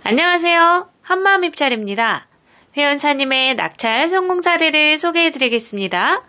안녕하세요. 한마음 입찰입니다. 회원사님의 낙찰 성공 사례를 소개해드리겠습니다.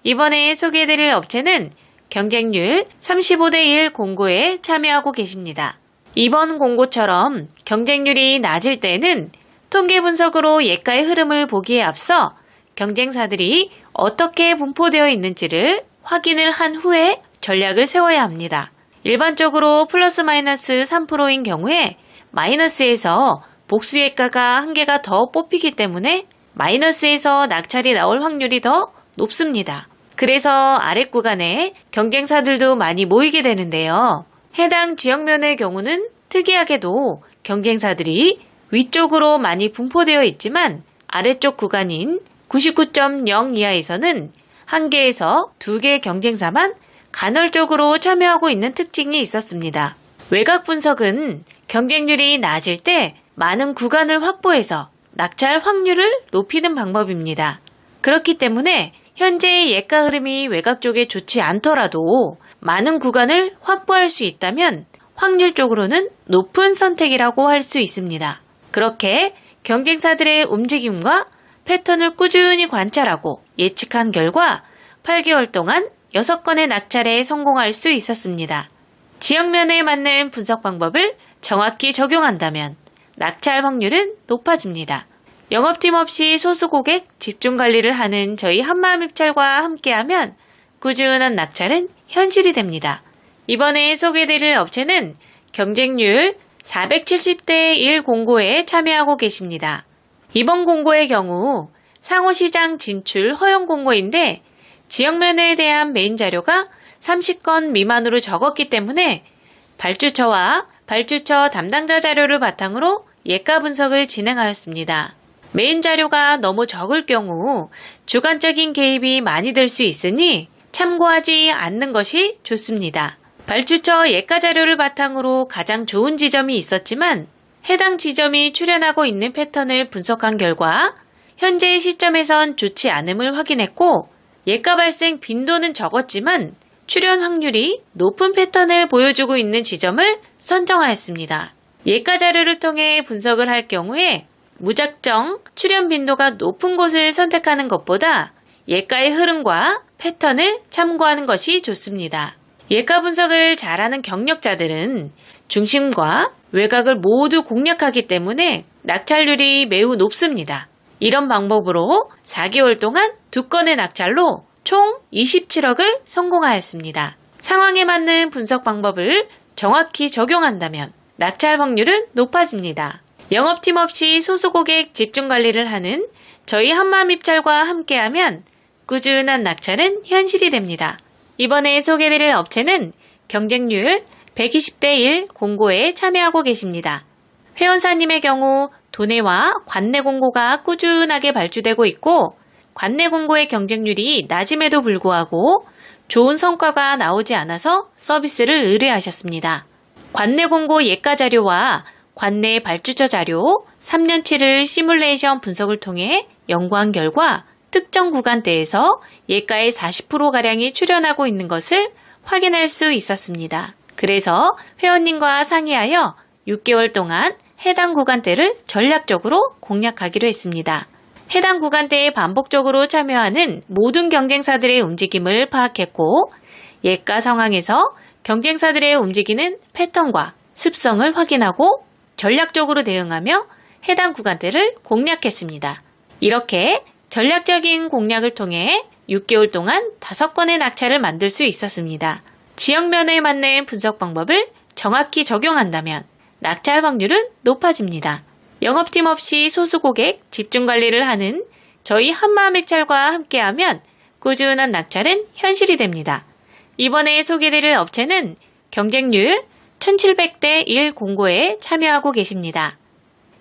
이번에 소개해드릴 업체는 경쟁률 35대1 공고에 참여하고 계십니다. 이번 공고처럼 경쟁률이 낮을 때는 통계 분석으로 예가의 흐름을 보기에 앞서 경쟁사들이 어떻게 분포되어 있는지를 확인을 한 후에 전략을 세워야 합니다. 일반적으로 플러스 마이너스 3%인 경우에 마이너스에서 복수 예가가 한 개가 더 뽑히기 때문에 마이너스에서 낙찰이 나올 확률이 더 높습니다. 그래서 아랫 구간에 경쟁사들도 많이 모이게 되는데요. 해당 지역면의 경우는 특이하게도 경쟁사들이 위쪽으로 많이 분포되어 있지만 아래쪽 구간인 99.0 이하에서는 1개에서 2개 경쟁사만 간헐적으로 참여하고 있는 특징이 있었습니다. 외곽 분석은 경쟁률이 낮을 때 많은 구간을 확보해서 낙찰 확률을 높이는 방법입니다. 그렇기 때문에 현재의 예가 흐름이 외곽 쪽에 좋지 않더라도 많은 구간을 확보할 수 있다면 확률적으로는 높은 선택이라고 할 수 있습니다. 그렇게 경쟁사들의 움직임과 패턴을 꾸준히 관찰하고 예측한 결과 8개월 동안 6건의 낙찰에 성공할 수 있었습니다. 지역면에 맞는 분석 방법을 정확히 적용한다면 낙찰 확률은 높아집니다. 영업팀 없이 소수 고객 집중 관리를 하는 저희 한마음 입찰과 함께하면 꾸준한 낙찰은 현실이 됩니다. 이번에 소개해드릴 업체는 경쟁률 470대1 공고에 참여하고 계십니다. 이번 공고의 경우 상호시장 진출 허용 공고인데 지역면허에 대한 메인 자료가 30건 미만으로 적었기 때문에 발주처와 발주처 담당자 자료를 바탕으로 예가 분석을 진행하였습니다. 메인 자료가 너무 적을 경우 주관적인 개입이 많이 될 수 있으니 참고하지 않는 것이 좋습니다. 발주처 예가 자료를 바탕으로 가장 좋은 지점이 있었지만 해당 지점이 출현하고 있는 패턴을 분석한 결과 현재의 시점에선 좋지 않음을 확인했고 예가 발생 빈도는 적었지만 출현 확률이 높은 패턴을 보여주고 있는 지점을 선정하였습니다. 예가 자료를 통해 분석을 할 경우에 무작정 출현 빈도가 높은 곳을 선택하는 것보다 예가의 흐름과 패턴을 참고하는 것이 좋습니다. 예가 분석을 잘하는 경력자들은 중심과 외곽을 모두 공략하기 때문에 낙찰률이 매우 높습니다. 이런 방법으로 4개월 동안 2건의 낙찰로 총 27억을 성공하였습니다. 상황에 맞는 분석 방법을 정확히 적용한다면 낙찰 확률은 높아집니다. 영업팀 없이 소수 고객 집중 관리를 하는 저희 한마음 입찰과 함께하면 꾸준한 낙찰은 현실이 됩니다. 이번에 소개해드릴 업체는 경쟁률 120대1 공고에 참여하고 계십니다. 회원사님의 경우 도내와 관내 공고가 꾸준하게 발주되고 있고 관내 공고의 경쟁률이 낮음에도 불구하고 좋은 성과가 나오지 않아서 서비스를 의뢰하셨습니다. 관내 공고 예가 자료와 관내 발주처 자료 3년치를 시뮬레이션 분석을 통해 연구한 결과 특정 구간대에서 예가의 40%가량이 출현하고 있는 것을 확인할 수 있었습니다. 그래서 회원님과 상의하여 6개월 동안 해당 구간대를 전략적으로 공략하기로 했습니다. 해당 구간대에 반복적으로 참여하는 모든 경쟁사들의 움직임을 파악했고 예가 상황에서 경쟁사들의 움직이는 패턴과 습성을 확인하고 전략적으로 대응하며 해당 구간대를 공략했습니다. 이렇게 전략적인 공략을 통해 6개월 동안 5건의 낙찰을 만들 수 있었습니다. 지역면에 맞는 분석 방법을 정확히 적용한다면 낙찰 확률은 높아집니다. 영업팀 없이 소수 고객 집중 관리를 하는 저희 한마음 입찰과 함께하면 꾸준한 낙찰은 현실이 됩니다. 이번에 소개해드릴 업체는 경쟁률 1700대1 공고에 참여하고 계십니다.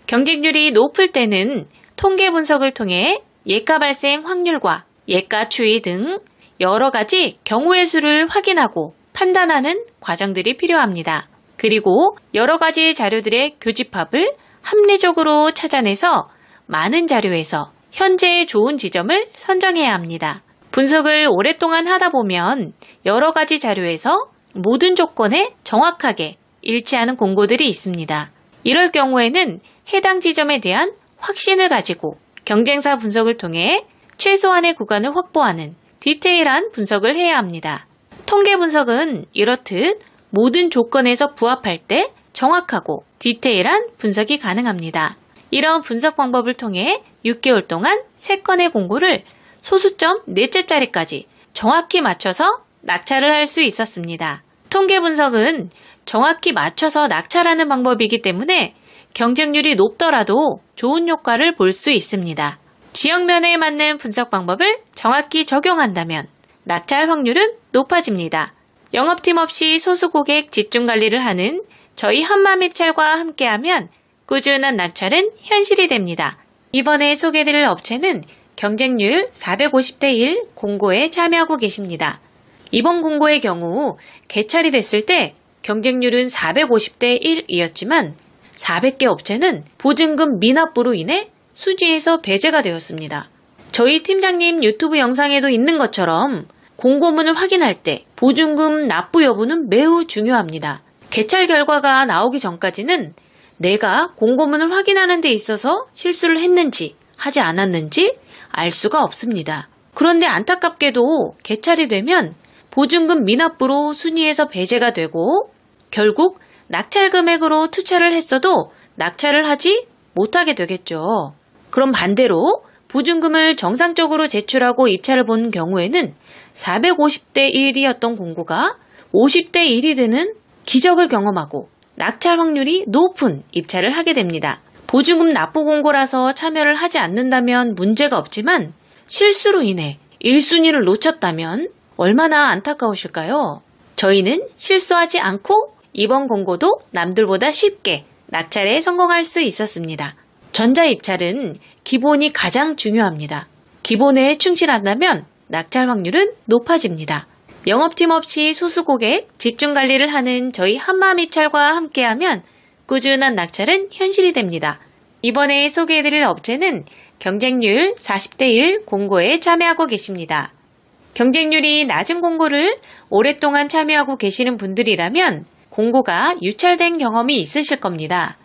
경쟁률이 높을 때는 통계 분석을 통해 예가 발생 확률과 예가 추이 등 여러 가지 경우의 수를 확인하고 판단하는 과정들이 필요합니다. 그리고 여러 가지 자료들의 교집합을 합리적으로 찾아내서 많은 자료에서 현재의 좋은 지점을 선정해야 합니다. 분석을 오랫동안 하다 보면 여러 가지 자료에서 모든 조건에 정확하게 일치하는 공고들이 있습니다. 이럴 경우에는 해당 지점에 대한 확신을 가지고 경쟁사 분석을 통해 최소한의 구간을 확보하는 디테일한 분석을 해야 합니다. 통계 분석은 이렇듯 모든 조건에서 부합할 때 정확하고 디테일한 분석이 가능합니다. 이런 분석 방법을 통해 6개월 동안 3건의 공고를 소수점 4채짜리까지 정확히 맞춰서 낙찰을 할 수 있었습니다. 통계 분석은 정확히 맞춰서 낙찰하는 방법이기 때문에 경쟁률이 높더라도 좋은 효과를 볼 수 있습니다. 지역면에 맞는 분석 방법을 정확히 적용한다면 낙찰 확률은 높아집니다. 영업팀 없이 소수 고객 집중 관리를 하는 저희 한마입찰과 함께하면 꾸준한 낙찰은 현실이 됩니다. 이번에 소개해드릴 업체는 경쟁률 450대 1 공고에 참여하고 계십니다. 이번 공고의 경우 개찰이 됐을 때 경쟁률은 450대 1이었지만 400개 업체는 보증금 미납부로 인해 순위에서 배제가 되었습니다. 저희 팀장님 유튜브 영상에도 있는 것처럼 공고문을 확인할 때 보증금 납부 여부는 매우 중요합니다. 개찰 결과가 나오기 전까지는 내가 공고문을 확인하는 데 있어서 실수를 했는지 하지 않았는지 알 수가 없습니다. 그런데 안타깝게도 개찰이 되면 보증금 미납부로 순위에서 배제가 되고 결국 낙찰 금액으로 투차를 했어도 낙찰을 하지 못하게 되겠죠. 그럼 반대로 보증금을 정상적으로 제출하고 입찰을 본 경우에는 450대 1이었던 공고가 50대 1이 되는 기적을 경험하고 낙찰 확률이 높은 입찰을 하게 됩니다. 보증금 납부 공고라서 참여를 하지 않는다면 문제가 없지만 실수로 인해 1순위를 놓쳤다면 얼마나 안타까우실까요? 저희는 실수하지 않고 이번 공고도 남들보다 쉽게 낙찰에 성공할 수 있었습니다. 전자입찰은 기본이 가장 중요합니다. 기본에 충실한다면 낙찰 확률은 높아집니다. 영업팀 없이 소수 고객 집중 관리를 하는 저희 한마입찰과 함께하면 꾸준한 낙찰은 현실이 됩니다. 이번에 소개해드릴 업체는 경쟁률 40대 1 공고에 참여하고 계십니다. 경쟁률이 낮은 공고를 오랫동안 참여하고 계시는 분들이라면 공고가 유찰된 경험이 있으실 겁니다.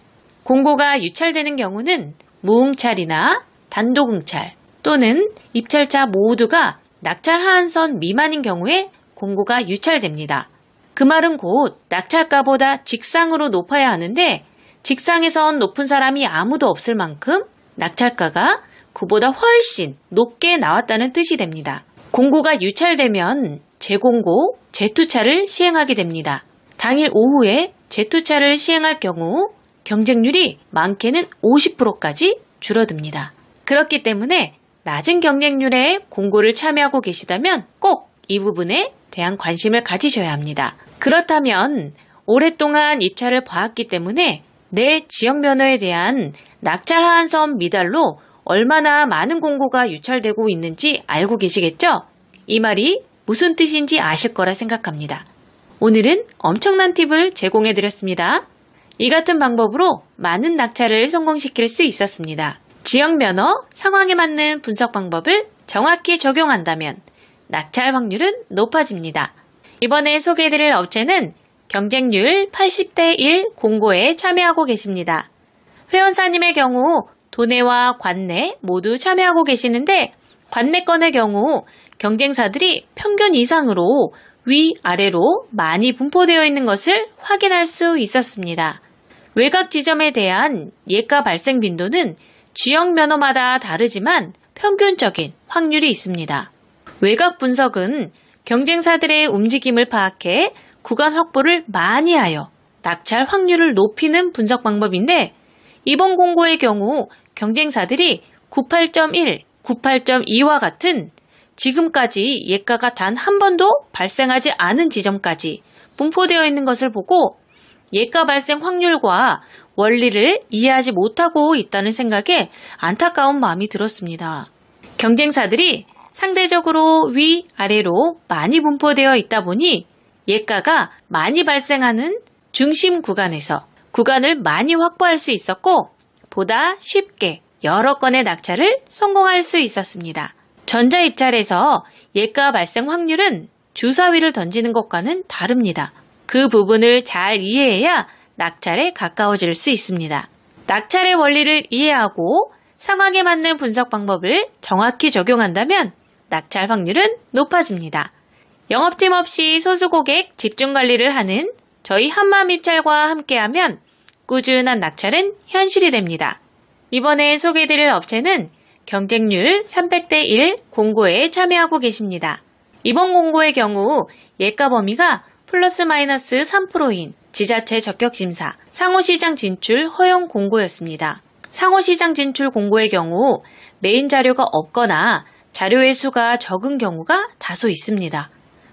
공고가 유찰되는 경우는 무응찰이나 단독응찰 또는 입찰자 모두가 낙찰 하한선 미만인 경우에 공고가 유찰됩니다. 그 말은 곧 낙찰가보다 직상으로 높아야 하는데 직상에선 높은 사람이 아무도 없을 만큼 낙찰가가 그보다 훨씬 높게 나왔다는 뜻이 됩니다. 공고가 유찰되면 재공고, 재투차를 시행하게 됩니다. 당일 오후에 재투차를 시행할 경우 경쟁률이 많게는 50%까지 줄어듭니다. 그렇기 때문에 낮은 경쟁률에 공고를 참여하고 계시다면 꼭 이 부분에 대한 관심을 가지셔야 합니다. 그렇다면 오랫동안 입찰을 봐왔기 때문에 내 지역 면허에 대한 낙찰 하한선 미달로 얼마나 많은 공고가 유찰되고 있는지 알고 계시겠죠? 이 말이 무슨 뜻인지 아실 거라 생각합니다. 오늘은 엄청난 팁을 제공해 드렸습니다. 이 같은 방법으로 많은 낙찰을 성공시킬 수 있었습니다. 지역 면허, 상황에 맞는 분석 방법을 정확히 적용한다면 낙찰 확률은 높아집니다. 이번에 소개해드릴 업체는 경쟁률 80대 1 공고에 참여하고 계십니다. 회원사님의 경우 도내와 관내 모두 참여하고 계시는데 관내건의 경우 경쟁사들이 평균 이상으로 위아래로 많이 분포되어 있는 것을 확인할 수 있었습니다. 외곽 지점에 대한 예가 발생 빈도는 지역 면허마다 다르지만 평균적인 확률이 있습니다. 외곽 분석은 경쟁사들의 움직임을 파악해 구간 확보를 많이 하여 낙찰 확률을 높이는 분석 방법인데 이번 공고의 경우 경쟁사들이 98.1, 98.2와 같은 지금까지 예가가 단 한 번도 발생하지 않은 지점까지 분포되어 있는 것을 보고 예가 발생 확률과 원리를 이해하지 못하고 있다는 생각에 안타까운 마음이 들었습니다. 경쟁사들이 상대적으로 위아래로 많이 분포되어 있다 보니 예가가 많이 발생하는 중심 구간에서 구간을 많이 확보할 수 있었고 보다 쉽게 여러 건의 낙찰을 성공할 수 있었습니다. 전자입찰에서 예가 발생 확률은 주사위를 던지는 것과는 다릅니다. 그 부분을 잘 이해해야 낙찰에 가까워질 수 있습니다. 낙찰의 원리를 이해하고 상황에 맞는 분석 방법을 정확히 적용한다면 낙찰 확률은 높아집니다. 영업팀 없이 소수 고객 집중 관리를 하는 저희 한마음 입찰과 함께하면 꾸준한 낙찰은 현실이 됩니다. 이번에 소개해드릴 업체는 경쟁률 300대 1 공고에 참여하고 계십니다. 이번 공고의 경우 예가 범위가 플러스 마이너스 3%인 지자체 적격심사 상호시장 진출 허용 공고였습니다. 상호시장 진출 공고의 경우 메인 자료가 없거나 자료의 수가 적은 경우가 다소 있습니다.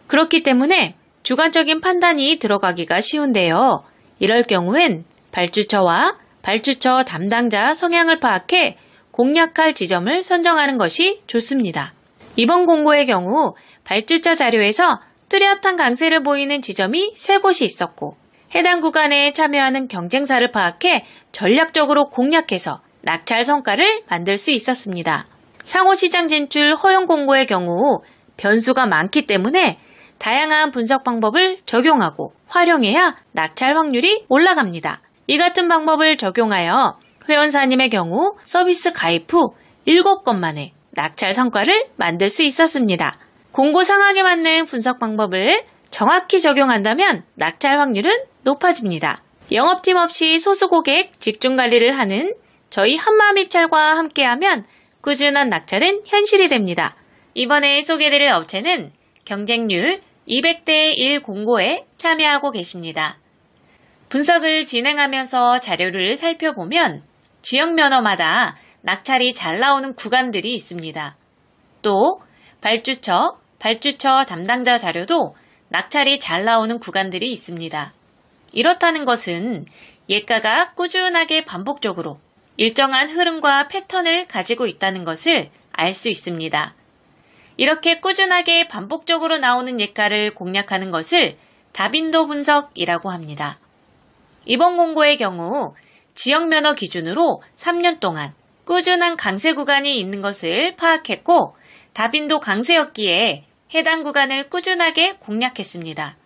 그렇기 때문에 주관적인 판단이 들어가기가 쉬운데요. 이럴 경우엔 발주처와 발주처 담당자 성향을 파악해 공략할 지점을 선정하는 것이 좋습니다. 이번 공고의 경우 발주처 자료에서 뚜렷한 강세를 보이는 지점이 3곳이 있었고 해당 구간에 참여하는 경쟁사를 파악해 전략적으로 공략해서 낙찰 성과를 만들 수 있었습니다. 상호시장 진출 허용 공고의 경우 변수가 많기 때문에 다양한 분석 방법을 적용하고 활용해야 낙찰 확률이 올라갑니다. 이 같은 방법을 적용하여 회원사님의 경우 서비스 가입 후 7건 만에 낙찰 성과를 만들 수 있었습니다. 공고 상황에 맞는 분석 방법을 정확히 적용한다면 낙찰 확률은 높아집니다. 영업팀 없이 소수 고객 집중 관리를 하는 저희 한마음 입찰과 함께하면 꾸준한 낙찰은 현실이 됩니다. 이번에 소개해드릴 업체는 경쟁률 200대 1 공고에 참여하고 계십니다. 분석을 진행하면서 자료를 살펴보면 지역 면허마다 낙찰이 잘 나오는 구간들이 있습니다. 또 발주처 담당자 자료도 낙찰이 잘 나오는 구간들이 있습니다. 이렇다는 것은 예가가 꾸준하게 반복적으로 일정한 흐름과 패턴을 가지고 있다는 것을 알 수 있습니다. 이렇게 꾸준하게 반복적으로 나오는 예가를 공략하는 것을 다빈도 분석이라고 합니다. 이번 공고의 경우 지역 면허 기준으로 3년 동안 꾸준한 강세 구간이 있는 것을 파악했고 다빈도 강세였기에 해당 구간을 꾸준하게 공략했습니다.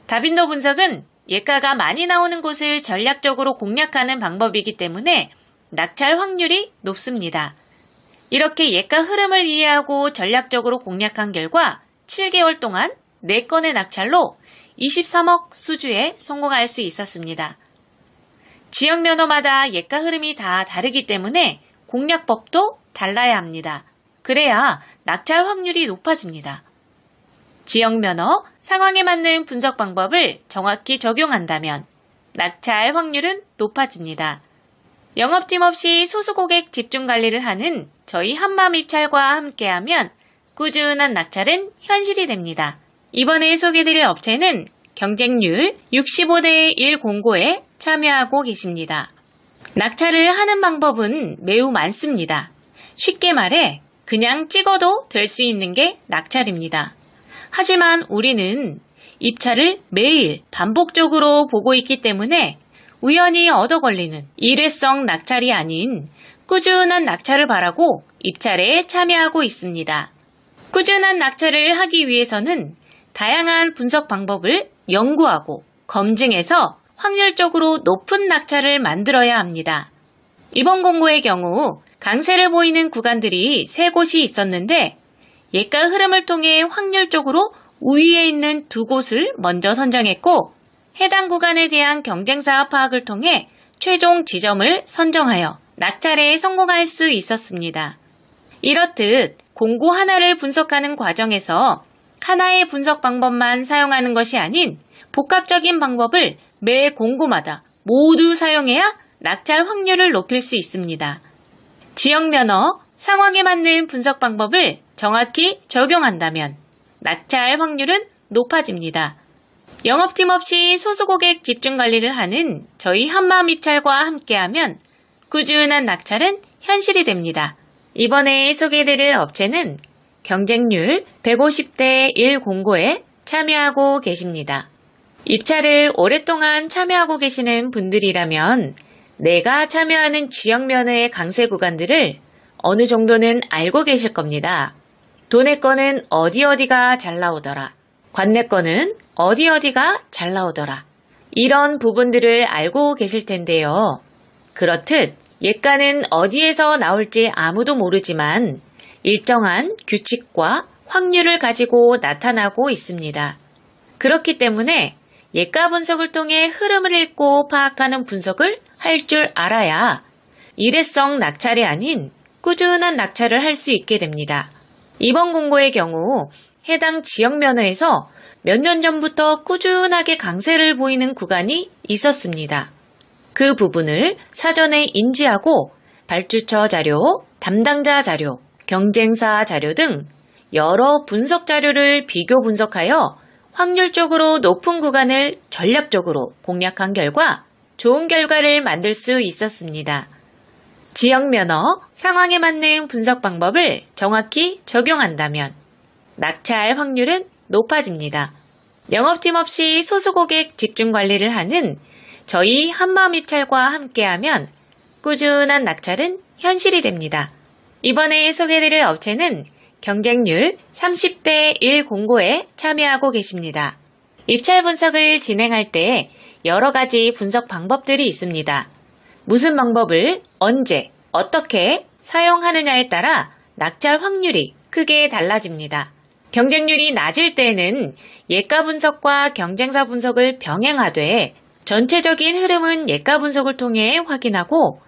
다빈도 분석은 예가가 많이 나오는 곳을 전략적으로 공략하는 방법이기 때문에 낙찰 확률이 높습니다. 이렇게 예가 흐름을 이해하고 전략적으로 공략한 결과 7개월 동안 4건의 낙찰로 23억 수주에 성공할 수 있었습니다. 지역 면허마다 예가 흐름이 다 다르기 때문에 공략법도 달라야 합니다. 그래야 낙찰 확률이 높아집니다. 지역 면허, 상황에 맞는 분석 방법을 정확히 적용한다면 낙찰 확률은 높아집니다. 영업팀 없이 소수 고객 집중 관리를 하는 저희 한마음 입찰과 함께하면 꾸준한 낙찰은 현실이 됩니다. 이번에 소개해드릴 업체는 경쟁률 65대 1 공고에 참여하고 계십니다. 낙찰을 하는 방법은 매우 많습니다. 쉽게 말해 그냥 찍어도 될 수 있는 게 낙찰입니다. 하지만 우리는 입찰을 매일 반복적으로 보고 있기 때문에 우연히 얻어 걸리는 일회성 낙찰이 아닌 꾸준한 낙찰을 바라고 입찰에 참여하고 있습니다. 꾸준한 낙찰을 하기 위해서는 다양한 분석 방법을 연구하고 검증해서 확률적으로 높은 낙찰을 만들어야 합니다. 이번 공고의 경우 강세를 보이는 구간들이 3곳이 있었는데 예가 흐름을 통해 확률적으로 우위에 있는 2곳을 먼저 선정했고 해당 구간에 대한 경쟁사 파악을 통해 최종 지점을 선정하여 낙찰에 성공할 수 있었습니다. 이렇듯 공고 하나를 분석하는 과정에서 하나의 분석 방법만 사용하는 것이 아닌 복합적인 방법을 매 공고마다 모두 사용해야 낙찰 확률을 높일 수 있습니다. 지역 면허, 상황에 맞는 분석 방법을 정확히 적용한다면 낙찰 확률은 높아집니다. 영업팀 없이 소수 고객 집중 관리를 하는 저희 한마음 입찰과 함께하면 꾸준한 낙찰은 현실이 됩니다. 이번에 소개해드릴 업체는 경쟁률 150대 1 공고에 참여하고 계십니다. 입찰을 오랫동안 참여하고 계시는 분들이라면 내가 참여하는 지역 면허의 강세 구간들을 어느 정도는 알고 계실 겁니다. 도내 거는 어디가 잘 나오더라. 관내 거는 어디가 잘 나오더라. 이런 부분들을 알고 계실 텐데요. 그렇듯 예가는 어디에서 나올지 아무도 모르지만 일정한 규칙과 확률을 가지고 나타나고 있습니다. 그렇기 때문에 예가 분석을 통해 흐름을 읽고 파악하는 분석을 할 줄 알아야 일회성 낙찰이 아닌 꾸준한 낙찰을 할 수 있게 됩니다. 이번 공고의 경우 해당 지역 면허에서 몇 년 전부터 꾸준하게 강세를 보이는 구간이 있었습니다. 그 부분을 사전에 인지하고 발주처 자료, 담당자 자료, 경쟁사 자료 등 여러 분석 자료를 비교 분석하여 확률적으로 높은 구간을 전략적으로 공략한 결과 좋은 결과를 만들 수 있었습니다. 지역 면허, 상황에 맞는 분석 방법을 정확히 적용한다면 낙찰 확률은 높아집니다. 영업팀 없이 소수 고객 집중 관리를 하는 저희 한마음입찰과 함께하면 꾸준한 낙찰은 현실이 됩니다. 이번에 소개해드릴 업체는 경쟁률 30대 1 공고에 참여하고 계십니다. 입찰 분석을 진행할 때 여러 가지 분석 방법들이 있습니다. 무슨 방법을 언제, 어떻게 사용하느냐에 따라 낙찰 확률이 크게 달라집니다. 경쟁률이 낮을 때는 예가 분석과 경쟁사 분석을 병행하되 전체적인 흐름은 예가 분석을 통해 확인하고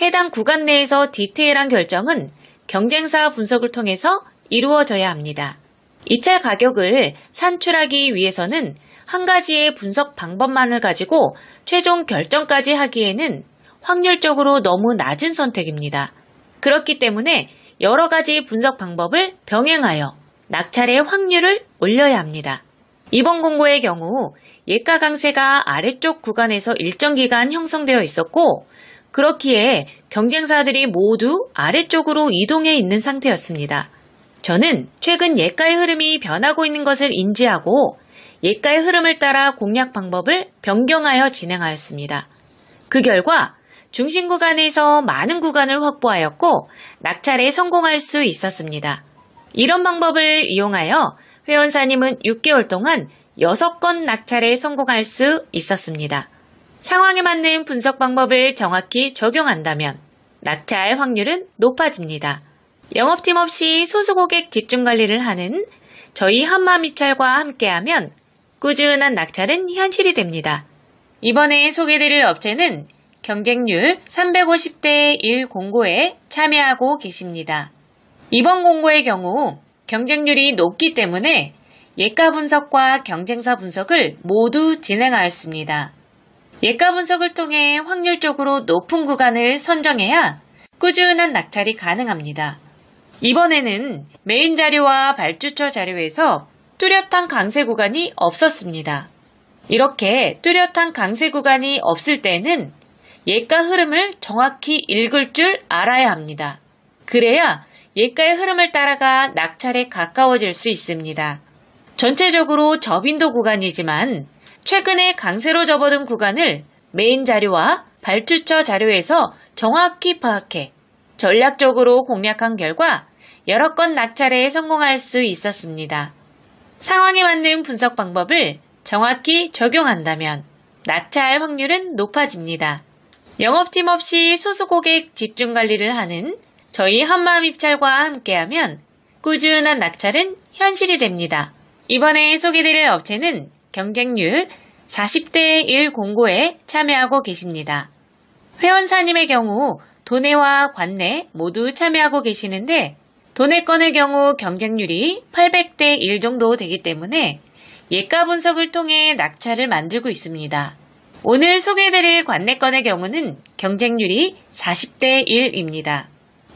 해당 구간 내에서 디테일한 결정은 경쟁사 분석을 통해서 이루어져야 합니다. 입찰 가격을 산출하기 위해서는 한 가지의 분석 방법만을 가지고 최종 결정까지 하기에는 확률적으로 너무 낮은 선택입니다. 그렇기 때문에 여러 가지 분석 방법을 병행하여 낙찰의 확률을 올려야 합니다. 이번 공고의 경우 예가 강세가 아래쪽 구간에서 일정 기간 형성되어 있었고 그렇기에 경쟁사들이 모두 아래쪽으로 이동해 있는 상태였습니다. 저는 최근 예가의 흐름이 변하고 있는 것을 인지하고 예가의 흐름을 따라 공략 방법을 변경하여 진행하였습니다. 그 결과 중심 구간에서 많은 구간을 확보하였고 낙찰에 성공할 수 있었습니다. 이런 방법을 이용하여 회원사님은 6개월 동안 6건 낙찰에 성공할 수 있었습니다. 상황에 맞는 분석 방법을 정확히 적용한다면 낙찰 확률은 높아집니다. 영업팀 없이 소수 고객 집중 관리를 하는 저희 한마음입찰과 함께하면 꾸준한 낙찰은 현실이 됩니다. 이번에 소개드릴 업체는 경쟁률 350대 1 공고에 참여하고 계십니다. 이번 공고의 경우 경쟁률이 높기 때문에 예가 분석과 경쟁사 분석을 모두 진행하였습니다. 예가 분석을 통해 확률적으로 높은 구간을 선정해야 꾸준한 낙찰이 가능합니다. 이번에는 메인 자료와 발주처 자료에서 뚜렷한 강세 구간이 없었습니다. 이렇게 뚜렷한 강세 구간이 없을 때는 예가 흐름을 정확히 읽을 줄 알아야 합니다. 그래야 예가의 흐름을 따라가 낙찰에 가까워질 수 있습니다. 전체적으로 저빈도 구간이지만 최근에 강세로 접어든 구간을 메인 자료와 발주처 자료에서 정확히 파악해 전략적으로 공략한 결과 여러 건 낙찰에 성공할 수 있었습니다. 상황에 맞는 분석 방법을 정확히 적용한다면 낙찰 확률은 높아집니다. 영업팀 없이 소수 고객 집중 관리를 하는 저희 한마음입찰과 함께하면 꾸준한 낙찰은 현실이 됩니다. 이번에 소개드릴 업체는 경쟁률 40대 1 공고에 참여하고 계십니다. 회원사님의 경우 도내와 관내 모두 참여하고 계시는데 도내건의 경우 경쟁률이 800대 1 정도 되기 때문에 예가 분석을 통해 낙찰을 만들고 있습니다. 오늘 소개해드릴 관내건의 경우는 경쟁률이 40대 1입니다.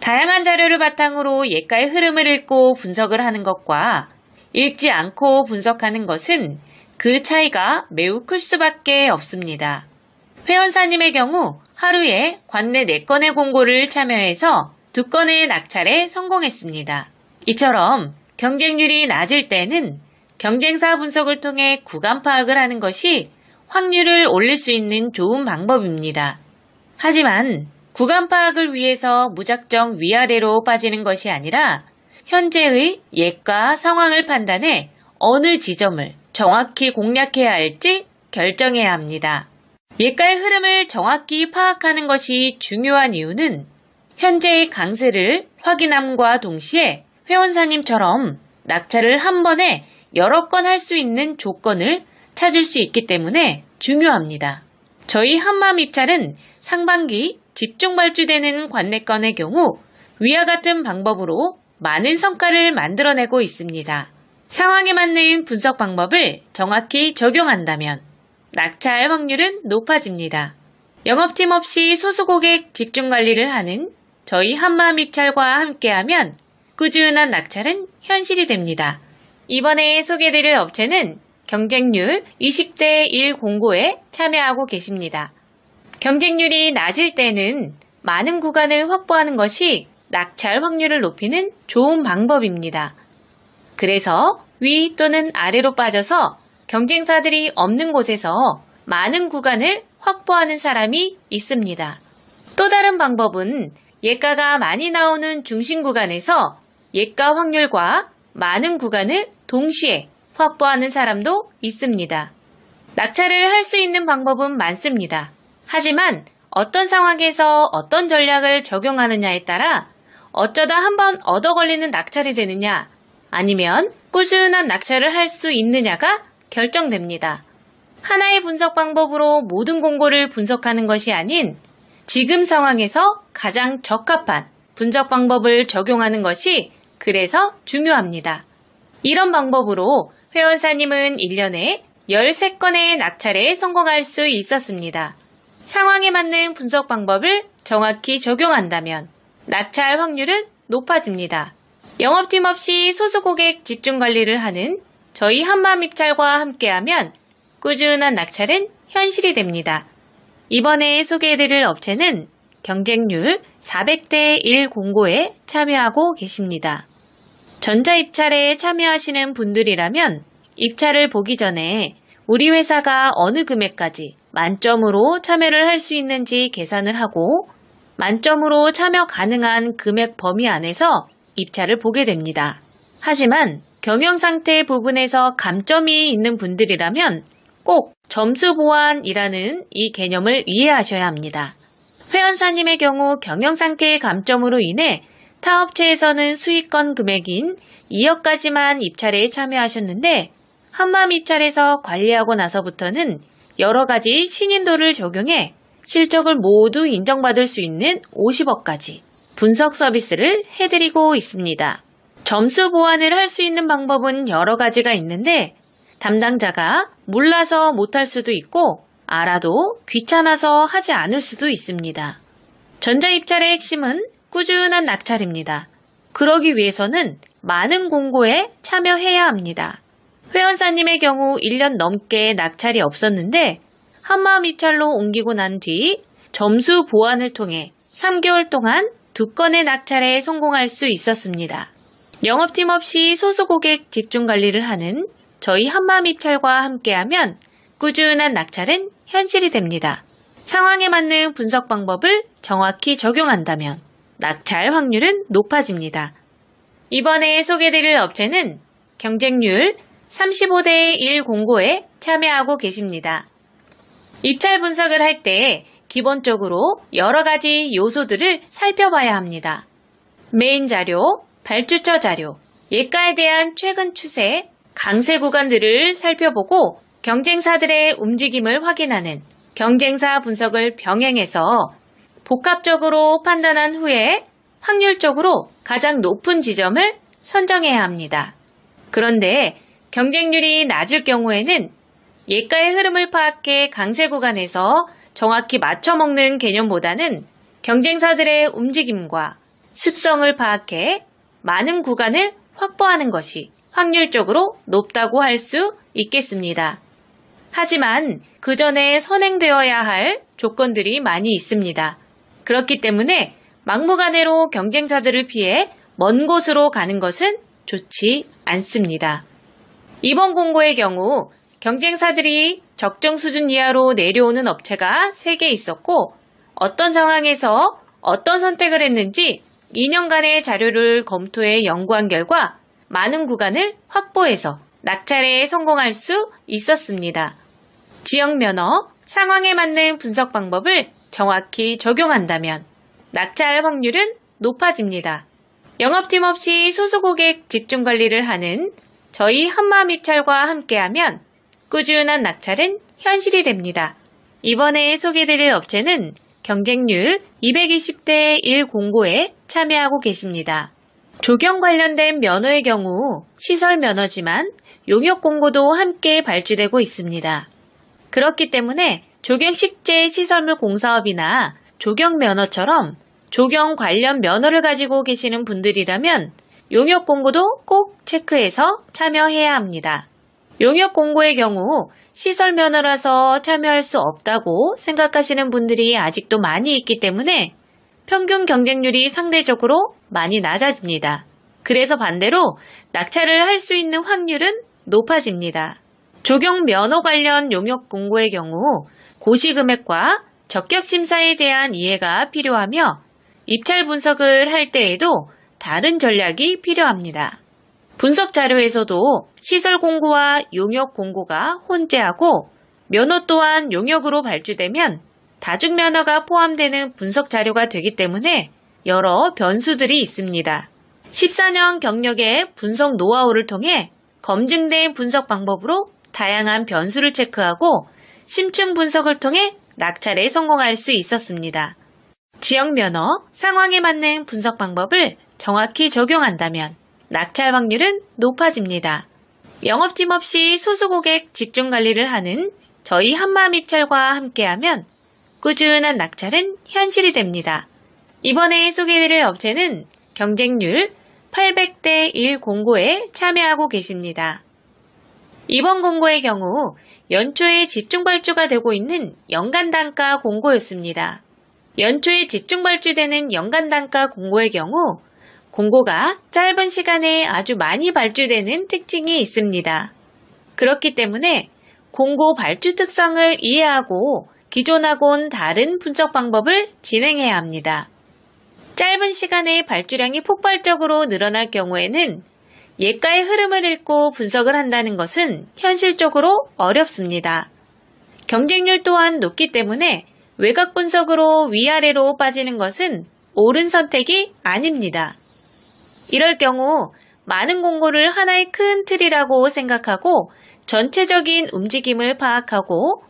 다양한 자료를 바탕으로 예가의 흐름을 읽고 분석을 하는 것과 읽지 않고 분석하는 것은 그 차이가 매우 클 수밖에 없습니다. 회원사님의 경우 하루에 관내 4건의 공고를 참여해서 2건의 낙찰에 성공했습니다. 이처럼 경쟁률이 낮을 때는 경쟁사 분석을 통해 구간 파악을 하는 것이 확률을 올릴 수 있는 좋은 방법입니다. 하지만 구간 파악을 위해서 무작정 위아래로 빠지는 것이 아니라 현재의 예가 상황을 판단해 어느 지점을 정확히 공략해야 할지 결정해야 합니다. 예가의 흐름을 정확히 파악하는 것이 중요한 이유는 현재의 강세를 확인함과 동시에 회원사님처럼 낙찰을 한 번에 여러 건 할 수 있는 조건을 찾을 수 있기 때문에 중요합니다. 저희 한마음입찰은 상반기 집중 발주되는 관내건의 경우 위와 같은 방법으로 많은 성과를 만들어내고 있습니다. 상황에 맞는 분석 방법을 정확히 적용한다면 낙찰 확률은 높아집니다. 영업팀 없이 소수고객 집중관리를 하는 저희 한마음입찰과 함께하면 꾸준한 낙찰은 현실이 됩니다. 이번에 소개해드릴 업체는 경쟁률 20대 1 공고에 참여하고 계십니다. 경쟁률이 낮을 때는 많은 구간을 확보하는 것이 낙찰 확률을 높이는 좋은 방법입니다. 그래서 위 또는 아래로 빠져서 경쟁사들이 없는 곳에서 많은 구간을 확보하는 사람이 있습니다. 또 다른 방법은 예가가 많이 나오는 중심 구간에서 예가 확률과 많은 구간을 동시에 확보하는 사람도 있습니다. 낙찰을 할 수 있는 방법은 많습니다. 하지만 어떤 상황에서 어떤 전략을 적용하느냐에 따라 어쩌다 한번 얻어 걸리는 낙찰이 되느냐 아니면 꾸준한 낙찰을 할 수 있느냐가 결정됩니다. 하나의 분석 방법으로 모든 공고를 분석하는 것이 아닌 지금 상황에서 가장 적합한 분석 방법을 적용하는 것이 그래서 중요합니다. 이런 방법으로 회원사님은 1년에 13건의 낙찰에 성공할 수 있었습니다. 상황에 맞는 분석 방법을 정확히 적용한다면 낙찰 확률은 높아집니다. 영업팀 없이 소수고객 집중관리를 하는 저희 한마음입찰과 함께하면 꾸준한 낙찰은 현실이 됩니다. 이번에 소개해드릴 업체는 경쟁률 400대 1 공고에 참여하고 계십니다. 전자입찰에 참여하시는 분들이라면 입찰을 보기 전에 우리 회사가 어느 금액까지 만점으로 참여를 할 수 있는지 계산을 하고 만점으로 참여 가능한 금액 범위 안에서 입찰을 보게 됩니다. 하지만 경영상태 부분에서 감점이 있는 분들이라면 꼭 점수 보완이라는 이 개념을 이해하셔야 합니다. 회원사님의 경우 경영상태의 감점으로 인해 타 업체에서는 수익권 금액인 2억까지만 입찰에 참여하셨는데 한마음입찰에서 관리하고 나서부터는 여러 가지 신인도를 적용해 실적을 모두 인정받을 수 있는 50억까지 분석 서비스를 해드리고 있습니다. 점수 보완을 할 수 있는 방법은 여러 가지가 있는데 담당자가 몰라서 못할 수도 있고 알아도 귀찮아서 하지 않을 수도 있습니다. 전자입찰의 핵심은 꾸준한 낙찰입니다. 그러기 위해서는 많은 공고에 참여해야 합니다. 회원사님의 경우 1년 넘게 낙찰이 없었는데 한마음입찰로 옮기고 난 뒤 점수 보완을 통해 3개월 동안 2건의 낙찰에 성공할 수 있었습니다. 영업팀 없이 소수고객 집중관리를 하는 저희 한마음입찰과 함께하면 꾸준한 낙찰은 현실이 됩니다. 상황에 맞는 분석 방법을 정확히 적용한다면 낙찰 확률은 높아집니다. 이번에 소개해드릴 업체는 경쟁률 35대 1 공고에 참여하고 계십니다. 입찰 분석을 할 때 기본적으로 여러 가지 요소들을 살펴봐야 합니다. 메인 자료, 발주처 자료, 예가에 대한 최근 추세, 강세 구간들을 살펴보고 경쟁사들의 움직임을 확인하는 경쟁사 분석을 병행해서 복합적으로 판단한 후에 확률적으로 가장 높은 지점을 선정해야 합니다. 그런데 경쟁률이 낮을 경우에는 예가의 흐름을 파악해 강세 구간에서 정확히 맞춰먹는 개념보다는 경쟁사들의 움직임과 습성을 파악해 많은 구간을 확보하는 것이 확률적으로 높다고 할 수 있겠습니다. 하지만 그 전에 선행되어야 할 조건들이 많이 있습니다. 그렇기 때문에 막무가내로 경쟁사들을 피해 먼 곳으로 가는 것은 좋지 않습니다. 이번 공고의 경우 경쟁사들이 적정 수준 이하로 내려오는 업체가 3개 있었고 어떤 상황에서 어떤 선택을 했는지 2년간의 자료를 검토해 연구한 결과 많은 구간을 확보해서 낙찰에 성공할 수 있었습니다. 지역 면허, 상황에 맞는 분석 방법을 정확히 적용한다면 낙찰 확률은 높아집니다. 영업팀 없이 소수 고객 집중 관리를 하는 저희 한마음 입찰과 함께하면 꾸준한 낙찰은 현실이 됩니다. 이번에 소개드릴 업체는 경쟁률 220대 1 공고에 참여하고 계십니다. 조경 관련된 면허의 경우 시설 면허지만 용역 공고도 함께 발주되고 있습니다. 그렇기 때문에 조경식재 시설물 공사업이나 조경 면허처럼 조경 관련 면허를 가지고 계시는 분들이라면 용역 공고도 꼭 체크해서 참여해야 합니다. 용역 공고의 경우 시설 면허라서 참여할 수 없다고 생각하시는 분들이 아직도 많이 있기 때문에 평균 경쟁률이 상대적으로 많이 낮아집니다. 그래서 반대로 낙찰을 할 수 있는 확률은 높아집니다. 조경 면허 관련 용역 공고의 경우 고시금액과 적격심사에 대한 이해가 필요하며 입찰 분석을 할 때에도 다른 전략이 필요합니다. 분석 자료에서도 시설 공고와 용역 공고가 혼재하고 면허 또한 용역으로 발주되면 다중 면허가 포함되는 분석 자료가 되기 때문에 여러 변수들이 있습니다. 14년 경력의 분석 노하우를 통해 검증된 분석 방법으로 다양한 변수를 체크하고 심층 분석을 통해 낙찰에 성공할 수 있었습니다. 지역 면허, 상황에 맞는 분석 방법을 정확히 적용한다면 낙찰 확률은 높아집니다. 영업팀 없이 소수 고객 집중 관리를 하는 저희 한마음 입찰과 함께하면 꾸준한 낙찰은 현실이 됩니다. 이번에 소개해드릴 업체는 경쟁률 800대 1 공고에 참여하고 계십니다. 이번 공고의 경우 연초에 집중 발주가 되고 있는 연간 단가 공고였습니다. 연초에 집중 발주되는 연간 단가 공고의 경우 공고가 짧은 시간에 아주 많이 발주되는 특징이 있습니다. 그렇기 때문에 공고 발주 특성을 이해하고 기존하고는 다른 분석 방법을 진행해야 합니다. 짧은 시간에 발주량이 폭발적으로 늘어날 경우에는 예가의 흐름을 읽고 분석을 한다는 것은 현실적으로 어렵습니다. 경쟁률 또한 높기 때문에 외곽 분석으로 위아래로 빠지는 것은 옳은 선택이 아닙니다. 이럴 경우 많은 공고를 하나의 큰 틀이라고 생각하고 전체적인 움직임을 파악하고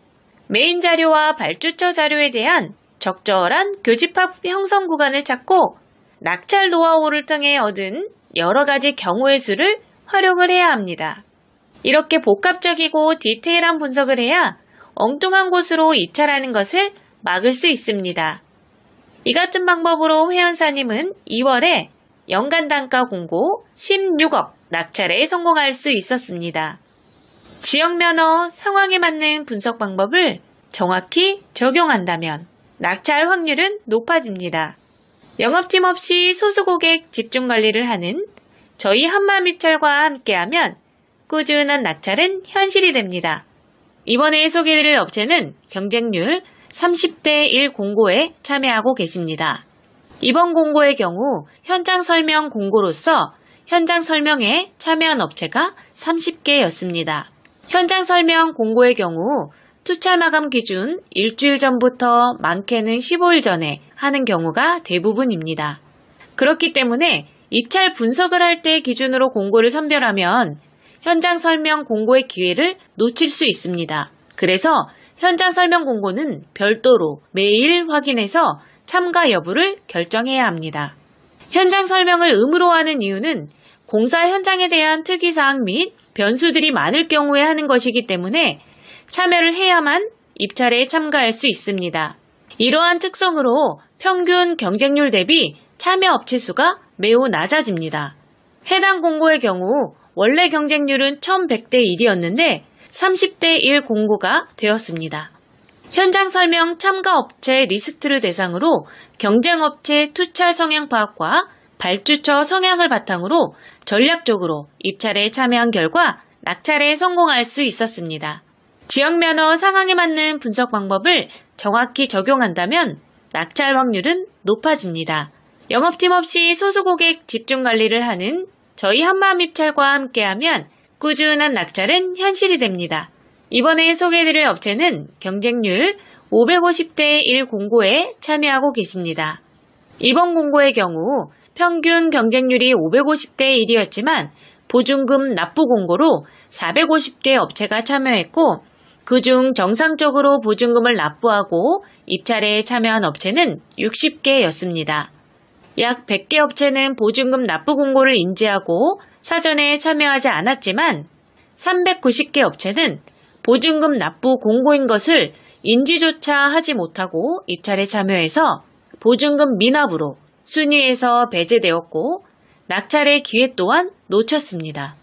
메인 자료와 발주처 자료에 대한 적절한 교집합 형성 구간을 찾고 낙찰 노하우를 통해 얻은 여러 가지 경우의 수를 활용을 해야 합니다. 이렇게 복합적이고 디테일한 분석을 해야 엉뚱한 곳으로 입찰하는 것을 막을 수 있습니다. 이 같은 방법으로 회원사님은 2월에 연간 단가 공고 16억 낙찰에 성공할 수 있었습니다. 지역 면허 상황에 맞는 분석 방법을 정확히 적용한다면 낙찰 확률은 높아집니다. 영업팀 없이 소수 고객 집중 관리를 하는 저희 한마음 입찰과 함께하면 꾸준한 낙찰은 현실이 됩니다. 이번에 소개해드릴 업체는 경쟁률 30대 1 공고에 참여하고 계십니다. 이번 공고의 경우 현장 설명 공고로서 현장 설명에 참여한 업체가 30개였습니다. 현장 설명 공고의 경우 투찰 마감 기준 일주일 전부터 많게는 15일 전에 하는 경우가 대부분입니다. 그렇기 때문에 입찰 분석을 할 때 기준으로 공고를 선별하면 현장 설명 공고의 기회를 놓칠 수 있습니다. 그래서 현장 설명 공고는 별도로 매일 확인해서 참가 여부를 결정해야 합니다. 현장 설명을 의무로 하는 이유는 공사 현장에 대한 특이사항 및 변수들이 많을 경우에 하는 것이기 때문에 참여를 해야만 입찰에 참가할 수 있습니다. 이러한 특성으로 평균 경쟁률 대비 참여 업체 수가 매우 낮아집니다. 해당 공고의 경우 원래 경쟁률은 1100대 1이었는데 30대 1 공고가 되었습니다. 현장 설명 참가 업체 리스트를 대상으로 경쟁업체 투찰 성향 파악과 발주처 성향을 바탕으로 전략적으로 입찰에 참여한 결과 낙찰에 성공할 수 있었습니다. 지역 면허 상황에 맞는 분석 방법을 정확히 적용한다면 낙찰 확률은 높아집니다. 영업팀 없이 소수 고객 집중 관리를 하는 저희 한마음 입찰과 함께하면 꾸준한 낙찰은 현실이 됩니다. 이번에 소개해드릴 업체는 경쟁률 550대 1 공고에 참여하고 계십니다. 이번 공고의 경우 평균 경쟁률이 550대 1이었지만 보증금 납부 공고로 450개 업체가 참여했고 그중 정상적으로 보증금을 납부하고 입찰에 참여한 업체는 60개였습니다. 약 100개 업체는 보증금 납부 공고를 인지하고 사전에 참여하지 않았지만 390개 업체는 보증금 납부 공고인 것을 인지조차 하지 못하고 입찰에 참여해서 보증금 미납으로 순위에서 배제되었고 낙찰의 기회 또한 놓쳤습니다.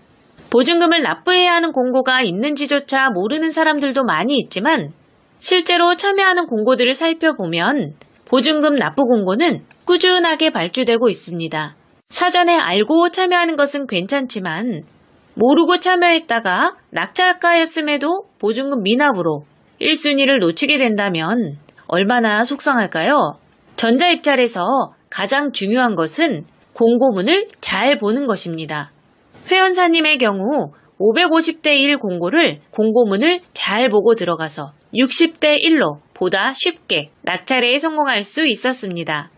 보증금을 납부해야 하는 공고가 있는지조차 모르는 사람들도 많이 있지만 실제로 참여하는 공고들을 살펴보면 보증금 납부 공고는 꾸준하게 발주되고 있습니다. 사전에 알고 참여하는 것은 괜찮지만 모르고 참여했다가 낙찰가였음에도 보증금 미납으로 1순위를 놓치게 된다면 얼마나 속상할까요? 전자입찰에서 가장 중요한 것은 공고문을 잘 보는 것입니다. 회원사님의 경우 550대 1 공고를 공고문을 잘 보고 들어가서 60대 1로 보다 쉽게 낙찰에 성공할 수 있었습니다.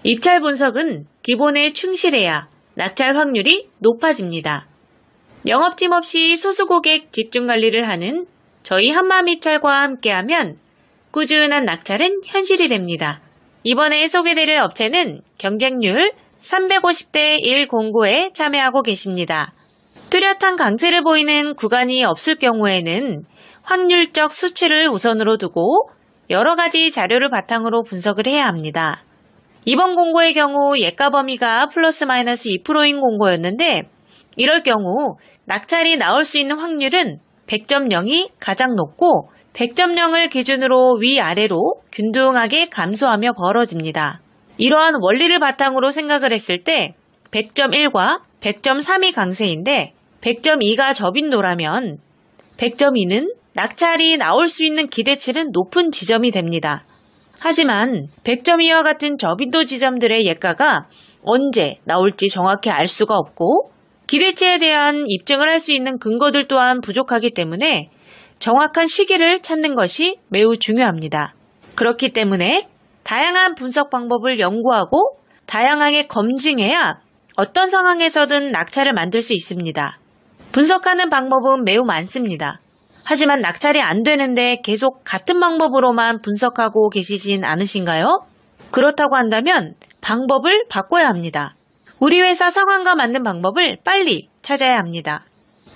입찰 분석은 기본에 충실해야 낙찰 확률이 높아집니다. 영업팀 없이 소수고객 집중관리를 하는 저희 한마음입찰과 함께하면 꾸준한 낙찰은 현실이 됩니다. 이번에 소개드릴 업체는 경쟁률 350대 1 공고에 참여하고 계십니다. 뚜렷한 강세를 보이는 구간이 없을 경우에는 확률적 수치를 우선으로 두고 여러 가지 자료를 바탕으로 분석을 해야 합니다. 이번 공고의 경우 예가 범위가 플러스 마이너스 2%인 공고였는데 이럴 경우 낙찰이 나올 수 있는 확률은 100.0이 가장 높고 100.0을 기준으로 위아래로 균등하게 감소하며 벌어집니다. 이러한 원리를 바탕으로 생각을 했을 때 100.1과 100.3이 강세인데 100.2가 접인도라면 100.2는 낙찰이 나올 수 있는 기대치는 높은 지점이 됩니다. 하지만 100.2와 같은 저빈도 지점들의 예가가 언제 나올지 정확히 알 수가 없고 기대치에 대한 입증을 할 수 있는 근거들 또한 부족하기 때문에 정확한 시기를 찾는 것이 매우 중요합니다. 그렇기 때문에 다양한 분석 방법을 연구하고 다양하게 검증해야 어떤 상황에서든 낙찰을 만들 수 있습니다. 분석하는 방법은 매우 많습니다. 하지만 낙찰이 안 되는데 계속 같은 방법으로만 분석하고 계시진 않으신가요? 그렇다고 한다면 방법을 바꿔야 합니다. 우리 회사 상황과 맞는 방법을 빨리 찾아야 합니다.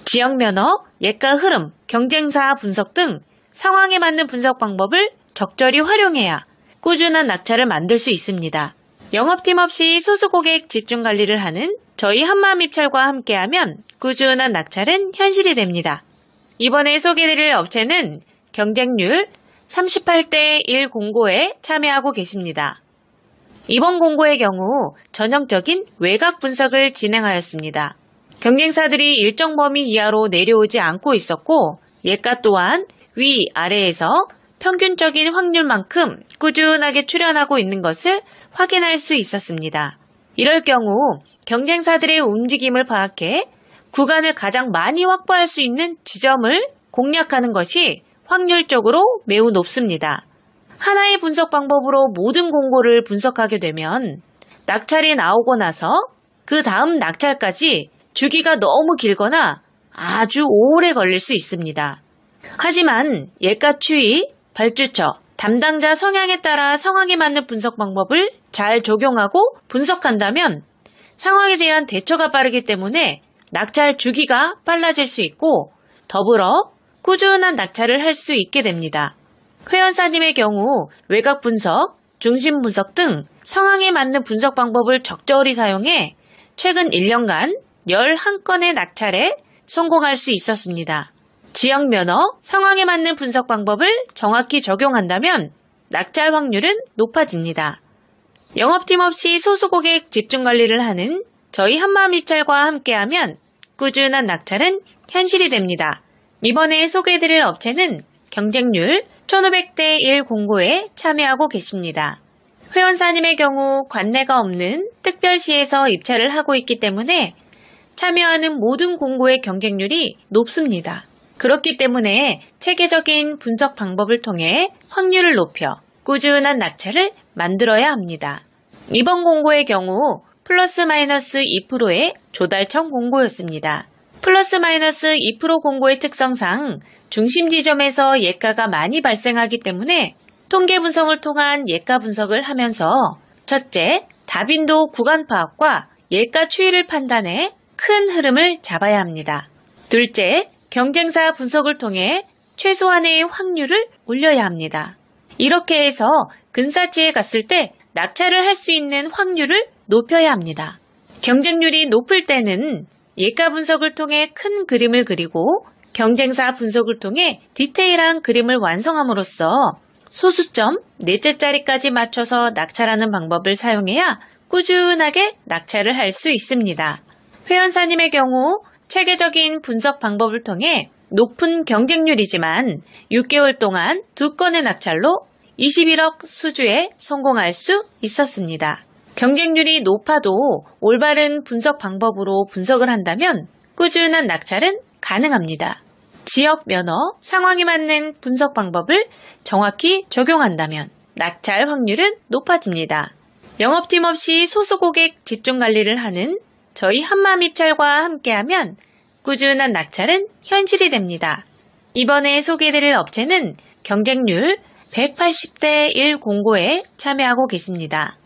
지역 면허, 예가 흐름, 경쟁사 분석 등 상황에 맞는 분석 방법을 적절히 활용해야 꾸준한 낙찰을 만들 수 있습니다. 영업팀 없이 소수고객 집중관리를 하는 저희 한마음입찰과 함께하면 꾸준한 낙찰은 현실이 됩니다. 이번에 소개해드릴 업체는 경쟁률 38대 1 공고에 참여하고 계십니다. 이번 공고의 경우 전형적인 외곽 분석을 진행하였습니다. 경쟁사들이 일정 범위 이하로 내려오지 않고 있었고 예가 또한 위아래에서 평균적인 확률만큼 꾸준하게 출현하고 있는 것을 확인할 수 있었습니다. 이럴 경우 경쟁사들의 움직임을 파악해 구간을 가장 많이 확보할 수 있는 지점을 공략하는 것이 확률적으로 매우 높습니다. 하나의 분석 방법으로 모든 공고를 분석하게 되면 낙찰이 나오고 나서 그 다음 낙찰까지 주기가 너무 길거나 아주 오래 걸릴 수 있습니다. 하지만 예가 추이, 발주처, 담당자 성향에 따라 상황에 맞는 분석 방법을 잘 적용하고 분석한다면 상황에 대한 대처가 빠르기 때문에 낙찰 주기가 빨라질 수 있고 더불어 꾸준한 낙찰을 할 수 있게 됩니다. 회원사님의 경우 외곽 분석, 중심 분석 등 상황에 맞는 분석 방법을 적절히 사용해 최근 1년간 11건의 낙찰에 성공할 수 있었습니다. 지역 면허, 상황에 맞는 분석 방법을 정확히 적용한다면 낙찰 확률은 높아집니다. 영업팀 없이 소수고객 집중관리를 하는 저희 한마음입찰과 함께하면 꾸준한 낙찰은 현실이 됩니다. 이번에 소개해드릴 업체는 경쟁률 1500대 1 공고에 참여하고 계십니다. 회원사님의 경우 관내가 없는 특별시에서 입찰을 하고 있기 때문에 참여하는 모든 공고의 경쟁률이 높습니다. 그렇기 때문에 체계적인 분석 방법을 통해 확률을 높여 꾸준한 낙찰을 만들어야 합니다. 이번 공고의 경우 플러스 마이너스 2%의 조달청 공고였습니다. 플러스 마이너스 2% 공고의 특성상 중심 지점에서 예가가 많이 발생하기 때문에 통계 분석을 통한 예가 분석을 하면서 첫째, 다빈도 구간 파악과 예가 추이를 판단해 큰 흐름을 잡아야 합니다. 둘째, 경쟁사 분석을 통해 최소한의 확률을 올려야 합니다. 이렇게 해서 근사치에 갔을 때 낙찰을 할 수 있는 확률을 높여야 합니다. 경쟁률이 높을 때는 예가 분석을 통해 큰 그림을 그리고 경쟁사 분석을 통해 디테일한 그림을 완성함으로써 소수점, 넷째 자리까지 맞춰서 낙찰하는 방법을 사용해야 꾸준하게 낙찰을 할 수 있습니다. 회원사님의 경우 체계적인 분석 방법을 통해 높은 경쟁률이지만 6개월 동안 2건의 낙찰로 21억 수주에 성공할 수 있었습니다. 경쟁률이 높아도 올바른 분석 방법으로 분석을 한다면 꾸준한 낙찰은 가능합니다. 지역 면허, 상황에 맞는 분석 방법을 정확히 적용한다면 낙찰 확률은 높아집니다. 영업팀 없이 소수 고객 집중 관리를 하는 저희 한마입찰과 함께하면 꾸준한 낙찰은 현실이 됩니다. 이번에 소개해드릴 업체는 경쟁률 180대 1 공고에 참여하고 계십니다.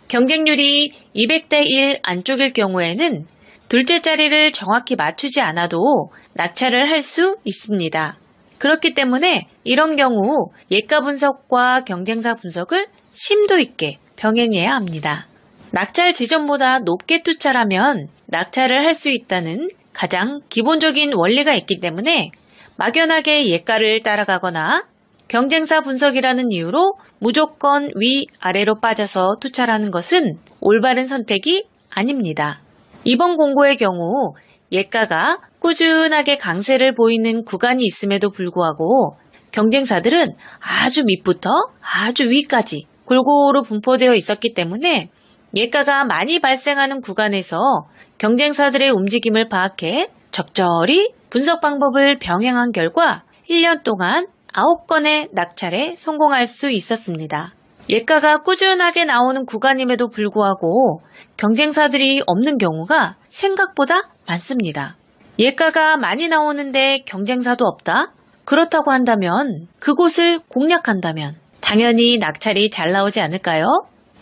경쟁률이 200대 1 안쪽일 경우에는 둘째 자리를 정확히 맞추지 않아도 낙찰을 할 수 있습니다. 그렇기 때문에 이런 경우 예가 분석과 경쟁사 분석을 심도 있게 병행해야 합니다. 낙찰 지점보다 높게 투찰하면 낙찰을 할 수 있다는 가장 기본적인 원리가 있기 때문에 막연하게 예가를 따라가거나 경쟁사 분석이라는 이유로 무조건 위아래로 빠져서 투찰하는 것은 올바른 선택이 아닙니다. 이번 공고의 경우 예가가 꾸준하게 강세를 보이는 구간이 있음에도 불구하고 경쟁사들은 아주 밑부터 아주 위까지 골고루 분포되어 있었기 때문에 예가가 많이 발생하는 구간에서 경쟁사들의 움직임을 파악해 적절히 분석 방법을 병행한 결과 1년 동안 9건의 낙찰에 성공할 수 있었습니다. 예가가 꾸준하게 나오는 구간임에도 불구하고 경쟁사들이 없는 경우가 생각보다 많습니다. 예가가 많이 나오는데 경쟁사도 없다? 그렇다고 한다면 그곳을 공략한다면 당연히 낙찰이 잘 나오지 않을까요?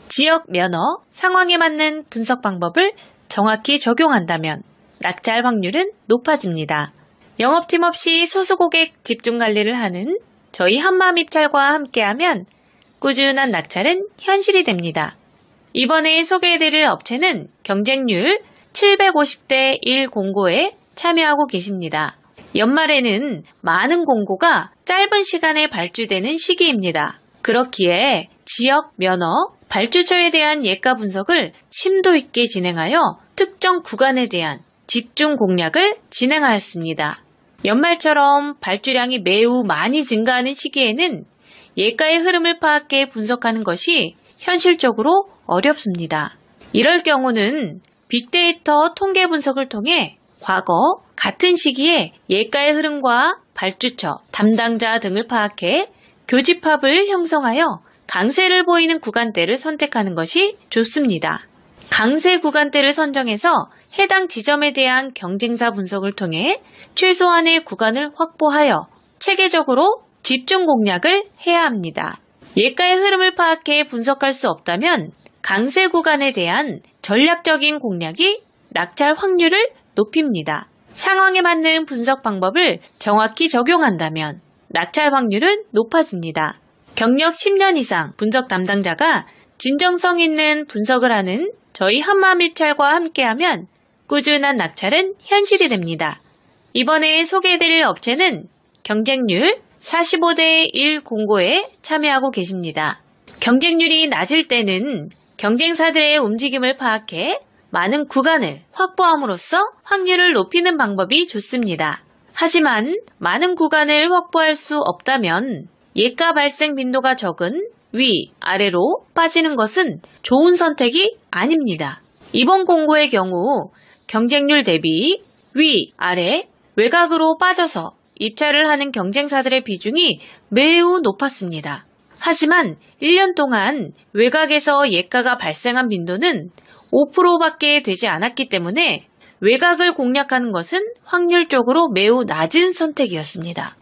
지역 면허, 상황에 맞는 분석 방법을 정확히 적용한다면 낙찰 확률은 높아집니다. 영업팀 없이 소수 고객 집중 관리를 하는 저희 한마입찰과 함께하면 꾸준한 낙찰은 현실이 됩니다. 이번에 소개해드릴 업체는 경쟁률 750대 1 공고에 참여하고 계십니다. 연말에는 많은 공고가 짧은 시간에 발주되는 시기입니다. 그렇기에 지역 면허, 발주처에 대한 예가 분석을 심도 있게 진행하여 특정 구간에 대한 집중 공략을 진행하였습니다. 연말처럼 발주량이 매우 많이 증가하는 시기에는 예가의 흐름을 파악해 분석하는 것이 현실적으로 어렵습니다. 이럴 경우는 빅데이터 통계 분석을 통해 과거 같은 시기에 예가의 흐름과 발주처, 담당자 등을 파악해 교집합을 형성하여 강세를 보이는 구간대를 선택하는 것이 좋습니다. 강세 구간대를 선정해서 해당 지점에 대한 경쟁사 분석을 통해 최소한의 구간을 확보하여 체계적으로 집중 공략을 해야 합니다. 예가의 흐름을 파악해 분석할 수 없다면 강세 구간에 대한 전략적인 공략이 낙찰 확률을 높입니다. 상황에 맞는 분석 방법을 정확히 적용한다면 낙찰 확률은 높아집니다. 경력 10년 이상 분석 담당자가 진정성 있는 분석을 하는 저희 한마입찰과 함께하면 꾸준한 낙찰은 현실이 됩니다. 이번에 소개해드릴 업체는 경쟁률 45대 1 공고에 참여하고 계십니다. 경쟁률이 낮을 때는 경쟁사들의 움직임을 파악해 많은 구간을 확보함으로써 확률을 높이는 방법이 좋습니다. 하지만 많은 구간을 확보할 수 없다면 예가 발생 빈도가 적은 위, 아래로 빠지는 것은 좋은 선택이 아닙니다. 이번 공고의 경우 경쟁률 대비 위, 아래, 외곽으로 빠져서 입찰을 하는 경쟁사들의 비중이 매우 높았습니다. 하지만 1년 동안 외곽에서 예가가 발생한 빈도는 5%밖에 되지 않았기 때문에 외곽을 공략하는 것은 확률적으로 매우 낮은 선택이었습니다.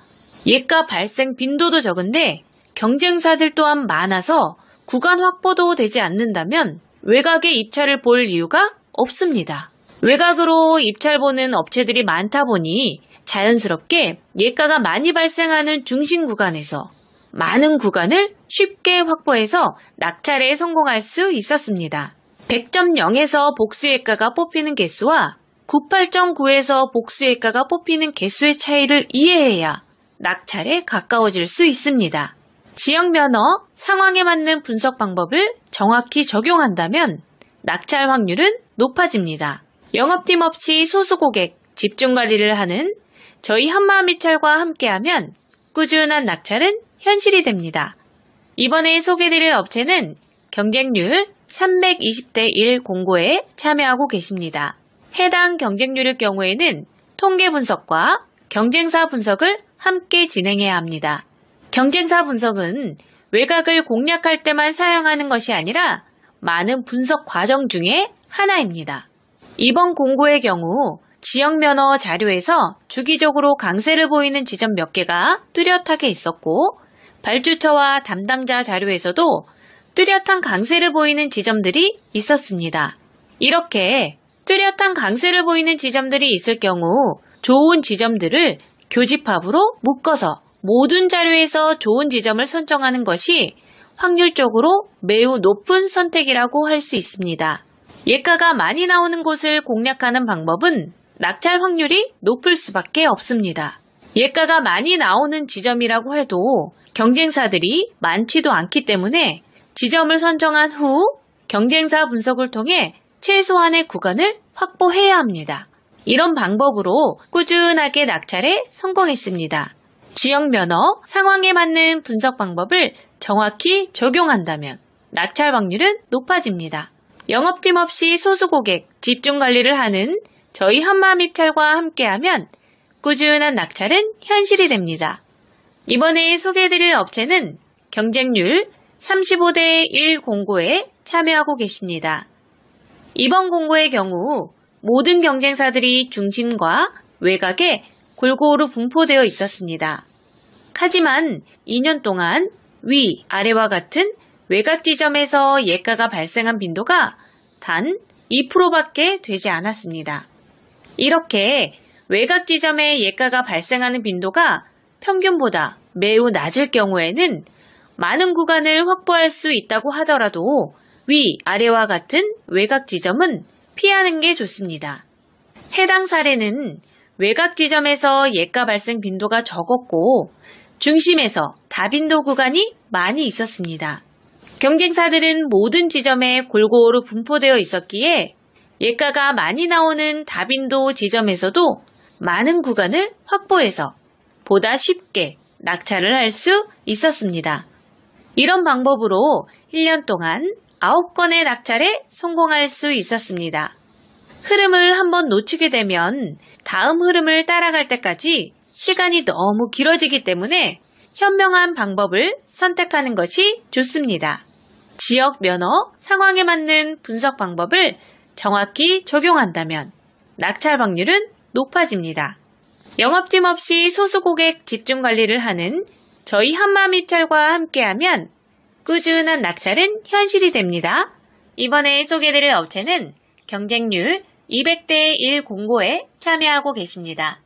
예가 발생 빈도도 적은데 경쟁사들 또한 많아서 구간 확보도 되지 않는다면 외곽에 입찰을 볼 이유가 없습니다. 외곽으로 입찰 보는 업체들이 많다 보니 자연스럽게 예가가 많이 발생하는 중심 구간에서 많은 구간을 쉽게 확보해서 낙찰에 성공할 수 있었습니다. 100.0에서 복수예가가 뽑히는 개수와 98.9에서 복수예가가 뽑히는 개수의 차이를 이해해야 낙찰에 가까워질 수 있습니다. 지역 면허, 상황에 맞는 분석 방법을 정확히 적용한다면 낙찰 확률은 높아집니다. 영업팀 없이 소수 고객, 집중 관리를 하는 저희 한마음 입찰과 함께하면 꾸준한 낙찰은 현실이 됩니다. 이번에 소개드릴 업체는 경쟁률 320대 1 공고에 참여하고 계십니다. 해당 경쟁률의 경우에는 통계 분석과 경쟁사 분석을 함께 진행해야 합니다. 경쟁사 분석은 외곽을 공략할 때만 사용하는 것이 아니라 많은 분석 과정 중에 하나입니다. 이번 공고의 경우 지역 면허 자료에서 주기적으로 강세를 보이는 지점 몇 개가 뚜렷하게 있었고 발주처와 담당자 자료에서도 뚜렷한 강세를 보이는 지점들이 있었습니다. 이렇게 뚜렷한 강세를 보이는 지점들이 있을 경우 좋은 지점들을 교집합으로 묶어서 모든 자료에서 좋은 지점을 선정하는 것이 확률적으로 매우 높은 선택이라고 할 수 있습니다. 예가가 많이 나오는 곳을 공략하는 방법은 낙찰 확률이 높을 수밖에 없습니다. 예가가 많이 나오는 지점이라고 해도 경쟁사들이 많지도 않기 때문에 지점을 선정한 후 경쟁사 분석을 통해 최소한의 구간을 확보해야 합니다. 이런 방법으로 꾸준하게 낙찰에 성공했습니다. 지역 면허, 상황에 맞는 분석 방법을 정확히 적용한다면 낙찰 확률은 높아집니다. 영업팀 없이 소수 고객, 집중 관리를 하는 저희 한마음 입찰과 함께하면 꾸준한 낙찰은 현실이 됩니다. 이번에 소개해드릴 업체는 경쟁률 35대 1 공고에 참여하고 계십니다. 이번 공고의 경우 모든 경쟁사들이 중심과 외곽에 골고루 분포되어 있었습니다. 하지만 2년 동안 위, 아래와 같은 외곽 지점에서 예가가 발생한 빈도가 단 2%밖에 되지 않았습니다. 이렇게 외곽 지점에 예가가 발생하는 빈도가 평균보다 매우 낮을 경우에는 많은 구간을 확보할 수 있다고 하더라도 위, 아래와 같은 외곽 지점은 피하는 게 좋습니다. 해당 사례는 외곽 지점에서 예가 발생 빈도가 적었고 중심에서 다빈도 구간이 많이 있었습니다. 경쟁사들은 모든 지점에 골고루 분포되어 있었기에 예가가 많이 나오는 다빈도 지점에서도 많은 구간을 확보해서 보다 쉽게 낙찰을 할 수 있었습니다. 이런 방법으로 1년 동안 9건의 낙찰에 성공할 수 있었습니다. 흐름을 한번 놓치게 되면 다음 흐름을 따라갈 때까지 시간이 너무 길어지기 때문에 현명한 방법을 선택하는 것이 좋습니다. 지역 면허, 상황에 맞는 분석 방법을 정확히 적용한다면 낙찰 확률은 높아집니다. 영업팀 없이 소수 고객 집중 관리를 하는 저희 한마음 입찰과 함께하면 꾸준한 낙찰은 현실이 됩니다. 이번에 소개해드릴 업체는 경쟁률 200대 1 공고에 참여하고 계십니다.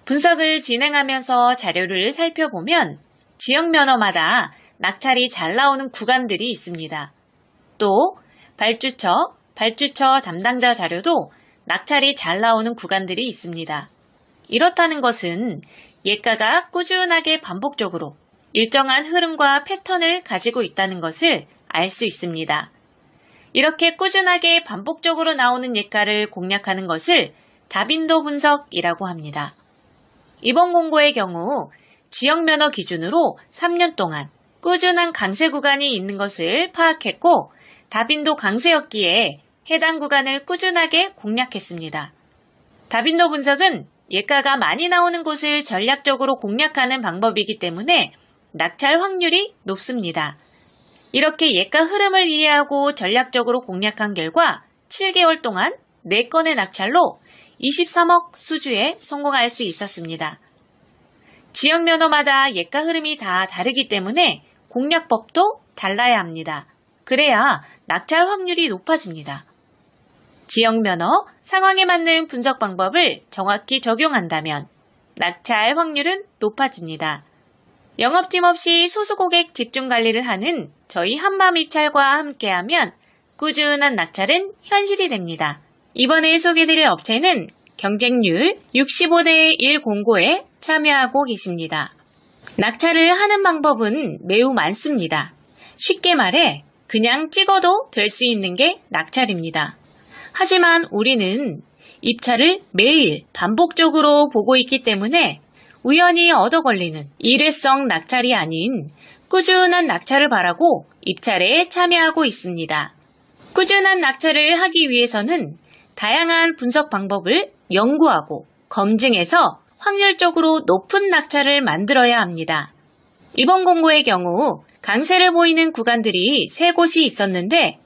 분석을 진행하면서 자료를 살펴보면 지역 면허마다 낙찰이 잘 나오는 구간들이 있습니다. 또 발주처 담당자 자료도 낙찰이 잘 나오는 구간들이 있습니다. 이렇다는 것은 예가가 꾸준하게 반복적으로 일정한 흐름과 패턴을 가지고 있다는 것을 알 수 있습니다. 이렇게 꾸준하게 반복적으로 나오는 예가를 공략하는 것을 다빈도 분석이라고 합니다. 이번 공고의 경우 지역 면허 기준으로 3년 동안 꾸준한 강세 구간이 있는 것을 파악했고 다빈도 강세였기에 해당 구간을 꾸준하게 공략했습니다. 다빈도 분석은 예가가 많이 나오는 곳을 전략적으로 공략하는 방법이기 때문에 낙찰 확률이 높습니다. 이렇게 예가 흐름을 이해하고 전략적으로 공략한 결과 7개월 동안 4건의 낙찰로 23억 수주에 성공할 수 있었습니다. 지역 면허마다 예가 흐름이 다 다르기 때문에 공략법도 달라야 합니다. 그래야 낙찰 확률이 높아집니다. 지역 면허, 상황에 맞는 분석 방법을 정확히 적용한다면 낙찰 확률은 높아집니다. 영업팀 없이 소수 고객 집중 관리를 하는 저희 한마음 입찰과 함께하면 꾸준한 낙찰은 현실이 됩니다. 이번에 소개드릴 업체는 경쟁률 65대 1 공고에 참여하고 계십니다. 낙찰을 하는 방법은 매우 많습니다. 쉽게 말해 그냥 찍어도 될 수 있는 게 낙찰입니다. 하지만 우리는 입찰을 매일 반복적으로 보고 있기 때문에 우연히 얻어 걸리는 일회성 낙찰이 아닌 꾸준한 낙찰을 바라고 입찰에 참여하고 있습니다. 꾸준한 낙찰을 하기 위해서는 다양한 분석 방법을 연구하고 검증해서 확률적으로 높은 낙찰을 만들어야 합니다. 이번 공고의 경우 강세를 보이는 구간들이 3곳이 있었는데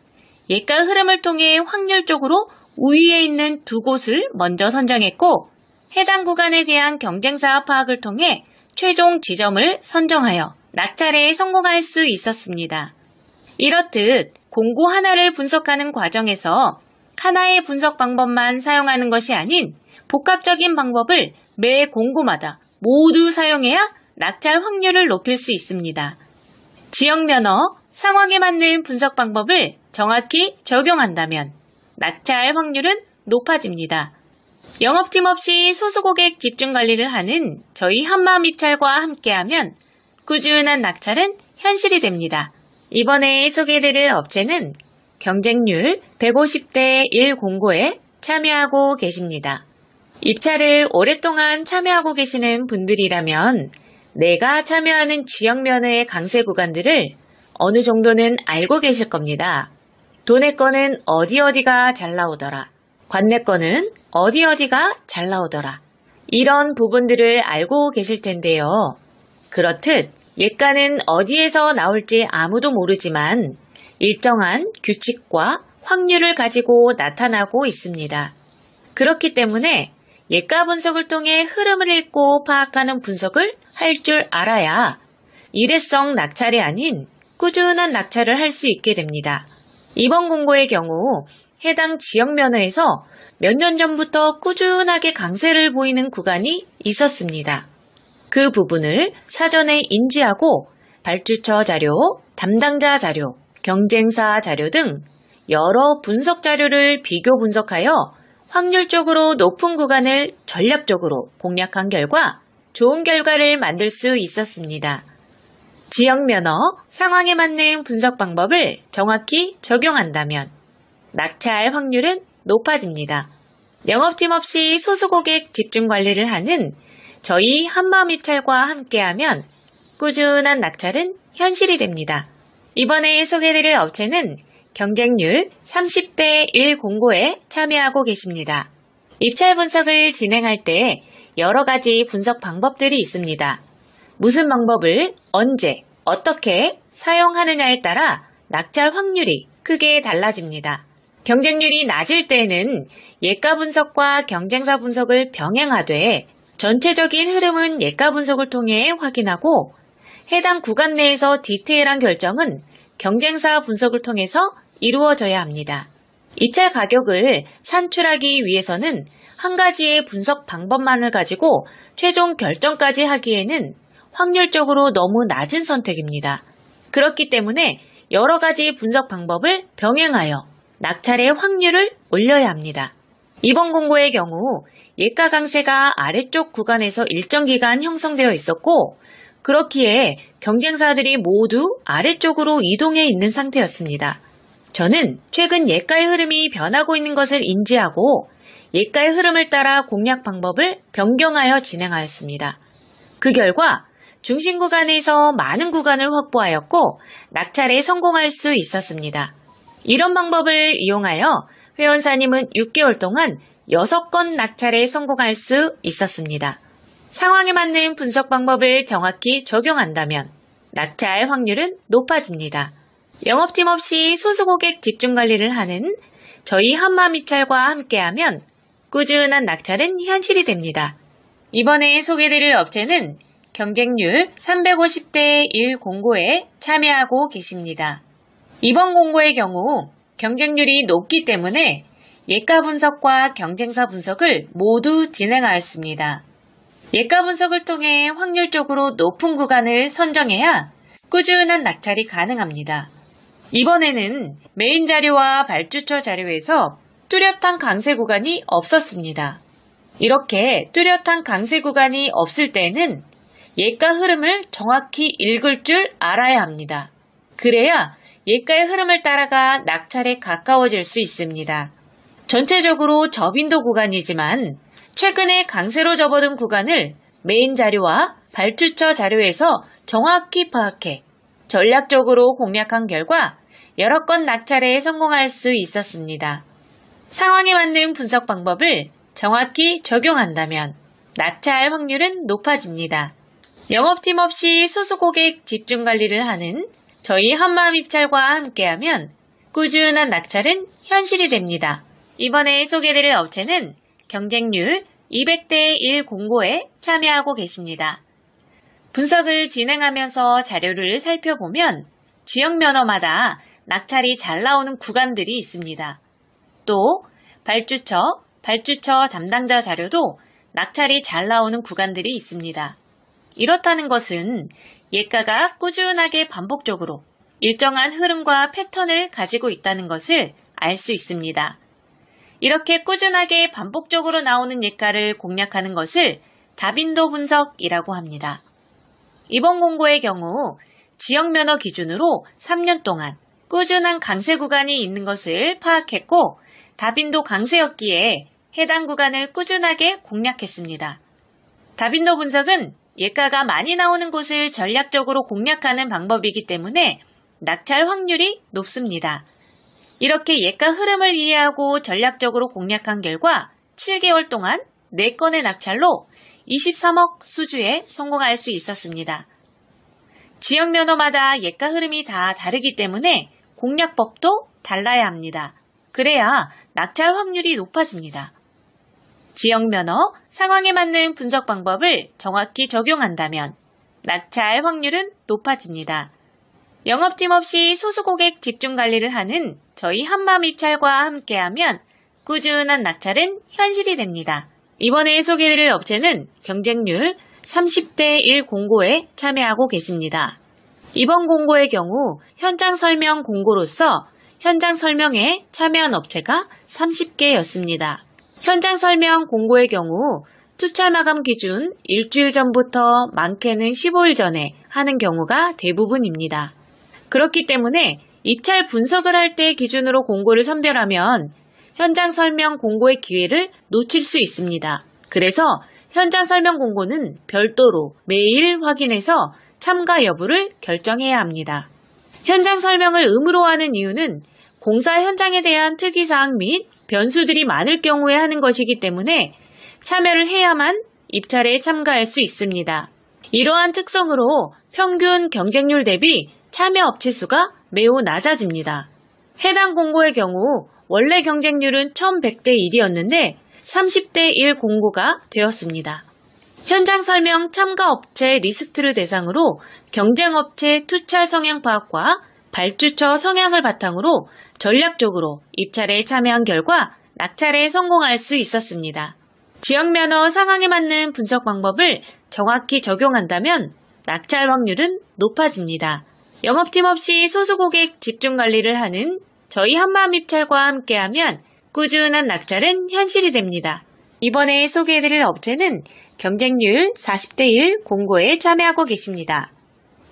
예가 흐름을 통해 확률적으로 우위에 있는 2곳을 먼저 선정했고 해당 구간에 대한 경쟁사 파악을 통해 최종 지점을 선정하여 낙찰에 성공할 수 있었습니다. 이렇듯 공고 하나를 분석하는 과정에서 하나의 분석 방법만 사용하는 것이 아닌 복합적인 방법을 매 공고마다 모두 사용해야 낙찰 확률을 높일 수 있습니다. 지역 면허, 상황에 맞는 분석 방법을 정확히 적용한다면 낙찰 확률은 높아집니다. 영업팀 없이 소수 고객 집중 관리를 하는 저희 한마음 입찰과 함께하면 꾸준한 낙찰은 현실이 됩니다. 이번에 소개해드릴 업체는 경쟁률 150대 1 공고에 참여하고 계십니다. 입찰을 오랫동안 참여하고 계시는 분들이라면 내가 참여하는 지역 면허의 강세 구간들을 어느 정도는 알고 계실 겁니다. 도내 거는 어디가 잘 나오더라. 관내 거는 어디가 잘 나오더라. 이런 부분들을 알고 계실 텐데요. 그렇듯 예가는 어디에서 나올지 아무도 모르지만 일정한 규칙과 확률을 가지고 나타나고 있습니다. 그렇기 때문에 예가 분석을 통해 흐름을 읽고 파악하는 분석을 할 줄 알아야 일회성 낙찰이 아닌 꾸준한 낙찰을 할 수 있게 됩니다. 이번 공고의 경우 해당 지역 면허에서 몇 년 전부터 꾸준하게 강세를 보이는 구간이 있었습니다. 그 부분을 사전에 인지하고 발주처 자료, 담당자 자료, 경쟁사 자료 등 여러 분석 자료를 비교 분석하여 확률적으로 높은 구간을 전략적으로 공략한 결과 좋은 결과를 만들 수 있었습니다. 지역 면허, 상황에 맞는 분석 방법을 정확히 적용한다면 낙찰 확률은 높아집니다. 영업팀 없이 소수 고객 집중 관리를 하는 저희 한마음 입찰과 함께하면 꾸준한 낙찰은 현실이 됩니다. 이번에 소개해드릴 업체는 경쟁률 30대 1 공고에 참여하고 계십니다. 입찰 분석을 진행할 때 여러 가지 분석 방법들이 있습니다. 무슨 방법을 언제, 어떻게 사용하느냐에 따라 낙찰 확률이 크게 달라집니다. 경쟁률이 낮을 때는 예가 분석과 경쟁사 분석을 병행하되 전체적인 흐름은 예가 분석을 통해 확인하고 해당 구간 내에서 디테일한 결정은 경쟁사 분석을 통해서 이루어져야 합니다. 입찰 가격을 산출하기 위해서는 한 가지의 분석 방법만을 가지고 최종 결정까지 하기에는 확률적으로 너무 낮은 선택입니다. 그렇기 때문에 여러 가지 분석 방법을 병행하여 낙찰의 확률을 올려야 합니다. 이번 공고의 경우 예가 강세가 아래쪽 구간에서 일정 기간 형성되어 있었고 그렇기에 경쟁사들이 모두 아래쪽으로 이동해 있는 상태였습니다. 저는 최근 예가의 흐름이 변하고 있는 것을 인지하고 예가의 흐름을 따라 공략 방법을 변경하여 진행하였습니다. 그 결과 중심 구간에서 많은 구간을 확보하였고 낙찰에 성공할 수 있었습니다. 이런 방법을 이용하여 회원사님은 6개월 동안 6건 낙찰에 성공할 수 있었습니다. 상황에 맞는 분석 방법을 정확히 적용한다면 낙찰 확률은 높아집니다. 영업팀 없이 소수고객 집중관리를 하는 저희 한마음입찰과 함께하면 꾸준한 낙찰은 현실이 됩니다. 이번에 소개드릴 업체는 경쟁률 350대 1 공고에 참여하고 계십니다. 이번 공고의 경우 경쟁률이 높기 때문에 예가 분석과 경쟁사 분석을 모두 진행하였습니다. 예가 분석을 통해 확률적으로 높은 구간을 선정해야 꾸준한 낙찰이 가능합니다. 이번에는 메인 자료와 발주처 자료에서 뚜렷한 강세 구간이 없었습니다. 이렇게 뚜렷한 강세 구간이 없을 때는 예가 흐름을 정확히 읽을 줄 알아야 합니다. 그래야 예가의 흐름을 따라가 낙찰에 가까워질 수 있습니다. 전체적으로 저빈도 구간이지만 최근에 강세로 접어든 구간을 메인 자료와 발주처 자료에서 정확히 파악해 전략적으로 공략한 결과 여러 건 낙찰에 성공할 수 있었습니다. 상황에 맞는 분석 방법을 정확히 적용한다면 낙찰 확률은 높아집니다. 영업팀 없이 소수고객 집중관리를 하는 저희 한마음입찰과 함께하면 꾸준한 낙찰은 현실이 됩니다. 이번에 소개드릴 업체는 경쟁률 200대 1 공고에 참여하고 계십니다. 분석을 진행하면서 자료를 살펴보면 지역 면허마다 낙찰이 잘 나오는 구간들이 있습니다. 또 발주처 담당자 자료도 낙찰이 잘 나오는 구간들이 있습니다. 이렇다는 것은 예가가 꾸준하게 반복적으로 일정한 흐름과 패턴을 가지고 있다는 것을 알 수 있습니다. 이렇게 꾸준하게 반복적으로 나오는 예가를 공략하는 것을 다빈도 분석이라고 합니다. 이번 공고의 경우 지역 면허 기준으로 3년 동안 꾸준한 강세 구간이 있는 것을 파악했고 다빈도 강세였기에 해당 구간을 꾸준하게 공략했습니다. 다빈도 분석은 예가가 많이 나오는 곳을 전략적으로 공략하는 방법이기 때문에 낙찰 확률이 높습니다. 이렇게 예가 흐름을 이해하고 전략적으로 공략한 결과 7개월 동안 4건의 낙찰로 23억 수주에 성공할 수 있었습니다. 지역 면허마다 예가 흐름이 다 다르기 때문에 공략법도 달라야 합니다. 그래야 낙찰 확률이 높아집니다. 지역 면허, 상황에 맞는 분석 방법을 정확히 적용한다면 낙찰 확률은 높아집니다. 영업팀 없이 소수고객 집중관리를 하는 저희 한마음입찰과 함께하면 꾸준한 낙찰은 현실이 됩니다. 이번에 소개드릴 업체는 경쟁률 30대 1 공고에 참여하고 계십니다. 이번 공고의 경우 현장 설명 공고로서 현장 설명에 참여한 업체가 30개였습니다. 현장 설명 공고의 경우 투찰 마감 기준 일주일 전부터 많게는 15일 전에 하는 경우가 대부분입니다. 그렇기 때문에 입찰 분석을 할 때 기준으로 공고를 선별하면 현장 설명 공고의 기회를 놓칠 수 있습니다. 그래서 현장 설명 공고는 별도로 매일 확인해서 참가 여부를 결정해야 합니다. 현장 설명을 의무로 하는 이유는 공사 현장에 대한 특이사항 및 변수들이 많을 경우에 하는 것이기 때문에 참여를 해야만 입찰에 참가할 수 있습니다. 이러한 특성으로 평균 경쟁률 대비 참여 업체 수가 매우 낮아집니다. 해당 공고의 경우 원래 경쟁률은 1100대 1이었는데 30대 1 공고가 되었습니다. 현장 설명 참가 업체 리스트를 대상으로 경쟁업체 투찰 성향 파악과 발주처 성향을 바탕으로 전략적으로 입찰에 참여한 결과 낙찰에 성공할 수 있었습니다. 지역 면허 상황에 맞는 분석 방법을 정확히 적용한다면 낙찰 확률은 높아집니다. 영업팀 없이 소수고객 집중관리를 하는 저희 한마음입찰과 함께하면 꾸준한 낙찰은 현실이 됩니다. 이번에 소개해드릴 업체는 경쟁률 40대 1 공고에 참여하고 계십니다.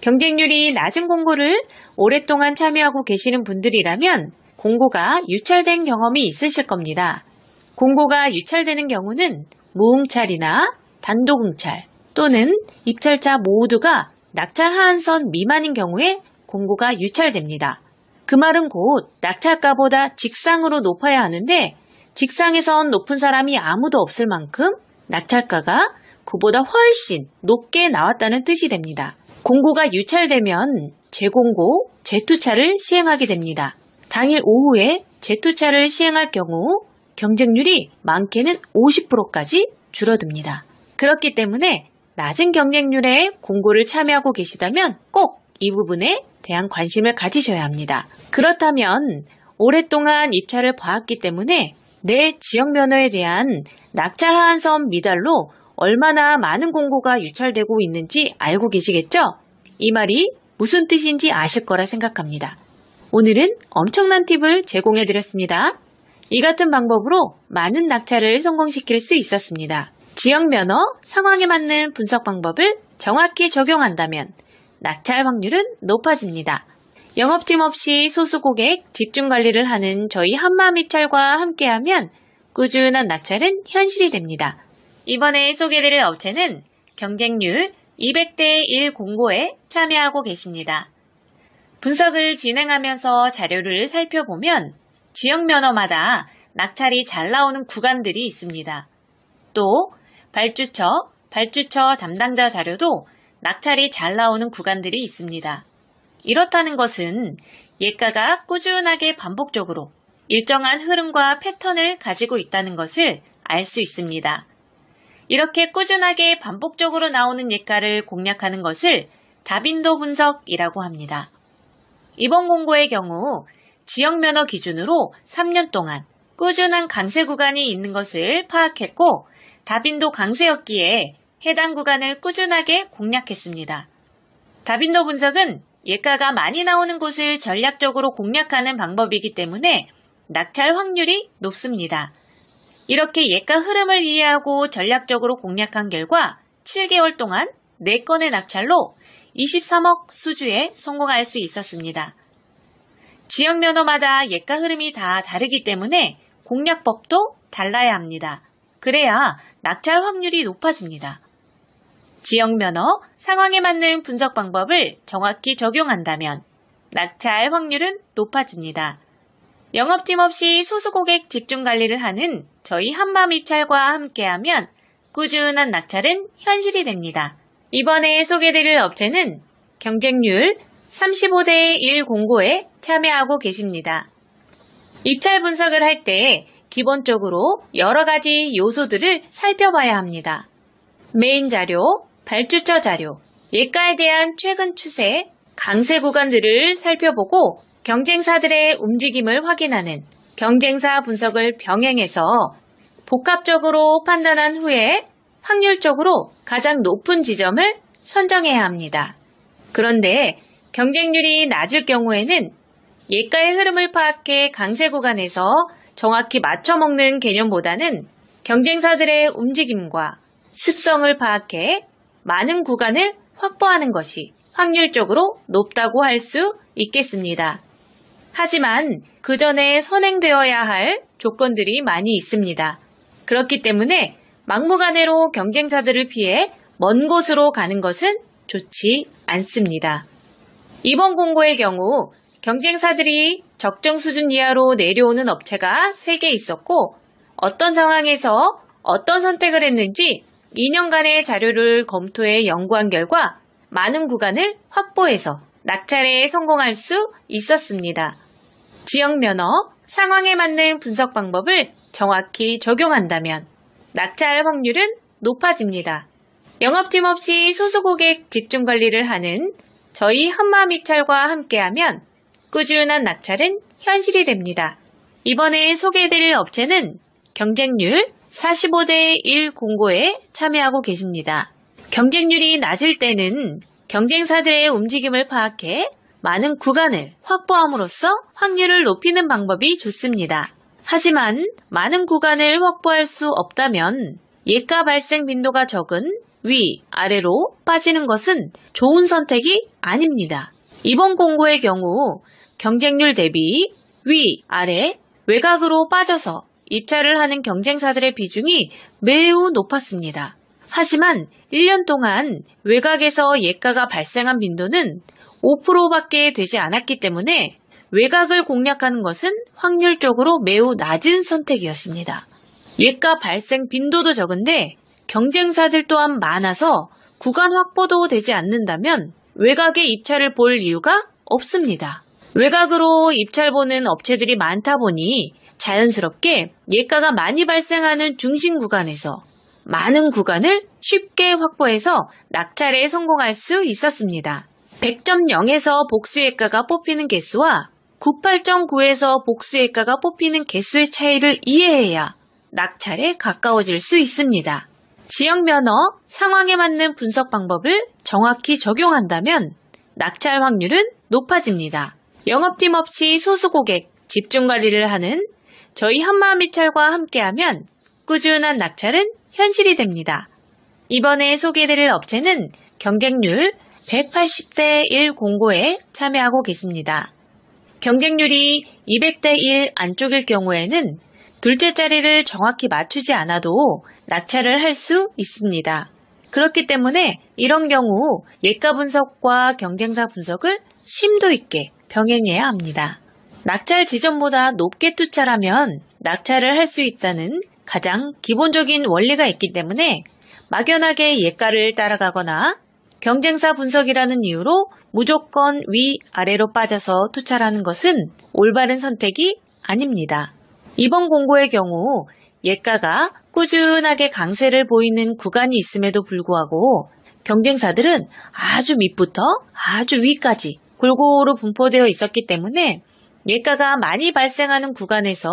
경쟁률이 낮은 공고를 오랫동안 참여하고 계시는 분들이라면 공고가 유찰된 경험이 있으실 겁니다. 공고가 유찰되는 경우는 무응찰이나 단독응찰 또는 입찰자 모두가 낙찰 하한선 미만인 경우에 공고가 유찰됩니다. 그 말은 곧 낙찰가보다 직상으로 높아야 하는데 직상에선 높은 사람이 아무도 없을 만큼 낙찰가가 그보다 훨씬 높게 나왔다는 뜻이 됩니다. 공고가 유찰되면 재공고, 재투차를 시행하게 됩니다. 당일 오후에 재투차를 시행할 경우 경쟁률이 많게는 50%까지 줄어듭니다. 그렇기 때문에 낮은 경쟁률에 공고를 참여하고 계시다면 꼭 이 부분에 대한 관심을 가지셔야 합니다. 그렇다면 오랫동안 입찰을 봐왔기 때문에 내 지역 면허에 대한 낙찰 하한선 미달로 얼마나 많은 공고가 유찰되고 있는지 알고 계시겠죠? 이 말이 무슨 뜻인지 아실 거라 생각합니다. 오늘은 엄청난 팁을 제공해 드렸습니다. 이 같은 방법으로 많은 낙찰을 성공시킬 수 있었습니다. 지역 면허 상황에 맞는 분석 방법을 정확히 적용한다면 낙찰 확률은 높아집니다. 영업팀 없이 소수 고객 집중 관리를 하는 저희 한마음입찰과 함께하면 꾸준한 낙찰은 현실이 됩니다. 이번에 소개해드릴 업체는 경쟁률 200대 1 공고에 참여하고 계십니다. 분석을 진행하면서 자료를 살펴보면 지역 면허마다 낙찰이 잘 나오는 구간들이 있습니다. 또 발주처 담당자 자료도 낙찰이 잘 나오는 구간들이 있습니다. 이렇다는 것은 예가가 꾸준하게 반복적으로 일정한 흐름과 패턴을 가지고 있다는 것을 알 수 있습니다. 이렇게 꾸준하게 반복적으로 나오는 예가를 공략하는 것을 다빈도 분석이라고 합니다. 이번 공고의 경우 지역 면허 기준으로 3년 동안 꾸준한 강세 구간이 있는 것을 파악했고 다빈도 강세였기에 해당 구간을 꾸준하게 공략했습니다. 다빈도 분석은 예가가 많이 나오는 곳을 전략적으로 공략하는 방법이기 때문에 낙찰 확률이 높습니다. 이렇게 예가 흐름을 이해하고 전략적으로 공략한 결과 7개월 동안 4건의 낙찰로 23억 수주에 성공할 수 있었습니다. 지역 면허마다 예가 흐름이 다 다르기 때문에 공략법도 달라야 합니다. 그래야 낙찰 확률이 높아집니다. 지역 면허 상황에 맞는 분석 방법을 정확히 적용한다면 낙찰 확률은 높아집니다. 영업팀 없이 소수 고객 집중 관리를 하는 저희 한마음입찰과 함께하면 꾸준한 낙찰은 현실이 됩니다. 이번에 소개드릴 업체는 경쟁률 35대 1 공고에 참여하고 계십니다. 입찰 분석을 할 때 기본적으로 여러 가지 요소들을 살펴봐야 합니다. 메인 자료, 발주처 자료, 예가에 대한 최근 추세, 강세 구간들을 살펴보고 경쟁사들의 움직임을 확인하는 경쟁사 분석을 병행해서 복합적으로 판단한 후에 확률적으로 가장 높은 지점을 선정해야 합니다. 그런데 경쟁률이 낮을 경우에는 예가의 흐름을 파악해 강세 구간에서 정확히 맞춰먹는 개념보다는 경쟁사들의 움직임과 습성을 파악해 많은 구간을 확보하는 것이 확률적으로 높다고 할 수 있겠습니다. 하지만 그 전에 선행되어야 할 조건들이 많이 있습니다. 그렇기 때문에 막무가내로 경쟁사들을 피해 먼 곳으로 가는 것은 좋지 않습니다. 이번 공고의 경우 경쟁사들이 적정 수준 이하로 내려오는 업체가 3개 있었고 어떤 상황에서 어떤 선택을 했는지 2년간의 자료를 검토해 연구한 결과 많은 구간을 확보해서 낙찰에 성공할 수 있었습니다. 지역 면허, 상황에 맞는 분석 방법을 정확히 적용한다면 낙찰 확률은 높아집니다. 영업팀 없이 소수 고객 집중 관리를 하는 저희 한마음입찰과 함께하면 꾸준한 낙찰은 현실이 됩니다. 이번에 소개해드릴 업체는 경쟁률 45대 1 공고에 참여하고 계십니다. 경쟁률이 낮을 때는 경쟁사들의 움직임을 파악해 많은 구간을 확보함으로써 확률을 높이는 방법이 좋습니다. 하지만 많은 구간을 확보할 수 없다면 예가 발생 빈도가 적은 위, 아래로 빠지는 것은 좋은 선택이 아닙니다. 이번 공고의 경우 경쟁률 대비 위, 아래, 외곽으로 빠져서 입찰을 하는 경쟁사들의 비중이 매우 높았습니다. 하지만 1년 동안 외곽에서 예가가 발생한 빈도는 5%밖에 되지 않았기 때문에 외곽을 공략하는 것은 확률적으로 매우 낮은 선택이었습니다. 예가 발생 빈도도 적은데 경쟁사들 또한 많아서 구간 확보도 되지 않는다면 외곽에 입찰을 볼 이유가 없습니다. 외곽으로 입찰 보는 업체들이 많다 보니 자연스럽게 예가가 많이 발생하는 중심 구간에서 많은 구간을 쉽게 확보해서 낙찰에 성공할 수 있었습니다. 100.0에서 복수예가가 뽑히는 개수와 98.9에서 복수예가가 뽑히는 개수의 차이를 이해해야 낙찰에 가까워질 수 있습니다. 지역 면허, 상황에 맞는 분석 방법을 정확히 적용한다면 낙찰 확률은 높아집니다. 영업팀 없이 소수 고객, 집중 관리를 하는 저희 한마음입찰과 함께하면 꾸준한 낙찰은 현실이 됩니다. 이번에 소개해드릴 업체는 경쟁률 180대 1 공고에 참여하고 계십니다. 경쟁률이 200대 1 안쪽일 경우에는 둘째 자리를 정확히 맞추지 않아도 낙찰을 할 수 있습니다. 그렇기 때문에 이런 경우 예가 분석과 경쟁사 분석을 심도 있게 병행해야 합니다. 낙찰 지점보다 높게 투찰하면 낙찰을 할 수 있다는 가장 기본적인 원리가 있기 때문에 막연하게 예가를 따라가거나 경쟁사 분석이라는 이유로 무조건 위아래로 빠져서 투찰하는 것은 올바른 선택이 아닙니다. 이번 공고의 경우 예가가 꾸준하게 강세를 보이는 구간이 있음에도 불구하고 경쟁사들은 아주 밑부터 아주 위까지 골고루 분포되어 있었기 때문에 예가가 많이 발생하는 구간에서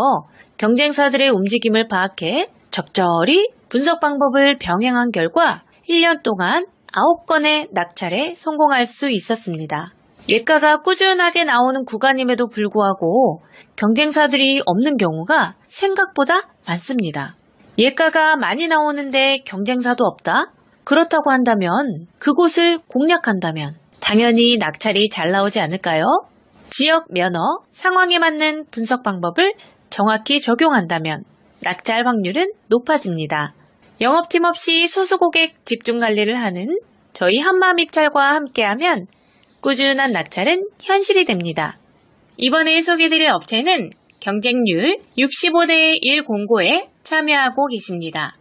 경쟁사들의 움직임을 파악해 적절히 분석 방법을 병행한 결과 1년 동안 9건의 낙찰에 성공할 수 있었습니다. 예가가 꾸준하게 나오는 구간임에도 불구하고 경쟁사들이 없는 경우가 생각보다 많습니다. 예가가 많이 나오는데 경쟁사도 없다? 그렇다고 한다면 그곳을 공략한다면 당연히 낙찰이 잘 나오지 않을까요? 지역 면허, 상황에 맞는 분석 방법을 정확히 적용한다면 낙찰 확률은 높아집니다. 영업팀 없이 소수 고객 집중 관리를 하는 저희 한마음입찰과 함께하면 꾸준한 낙찰은 현실이 됩니다. 이번에 소개해드릴 업체는 경쟁률 65대 1 공고에 참여하고 계십니다.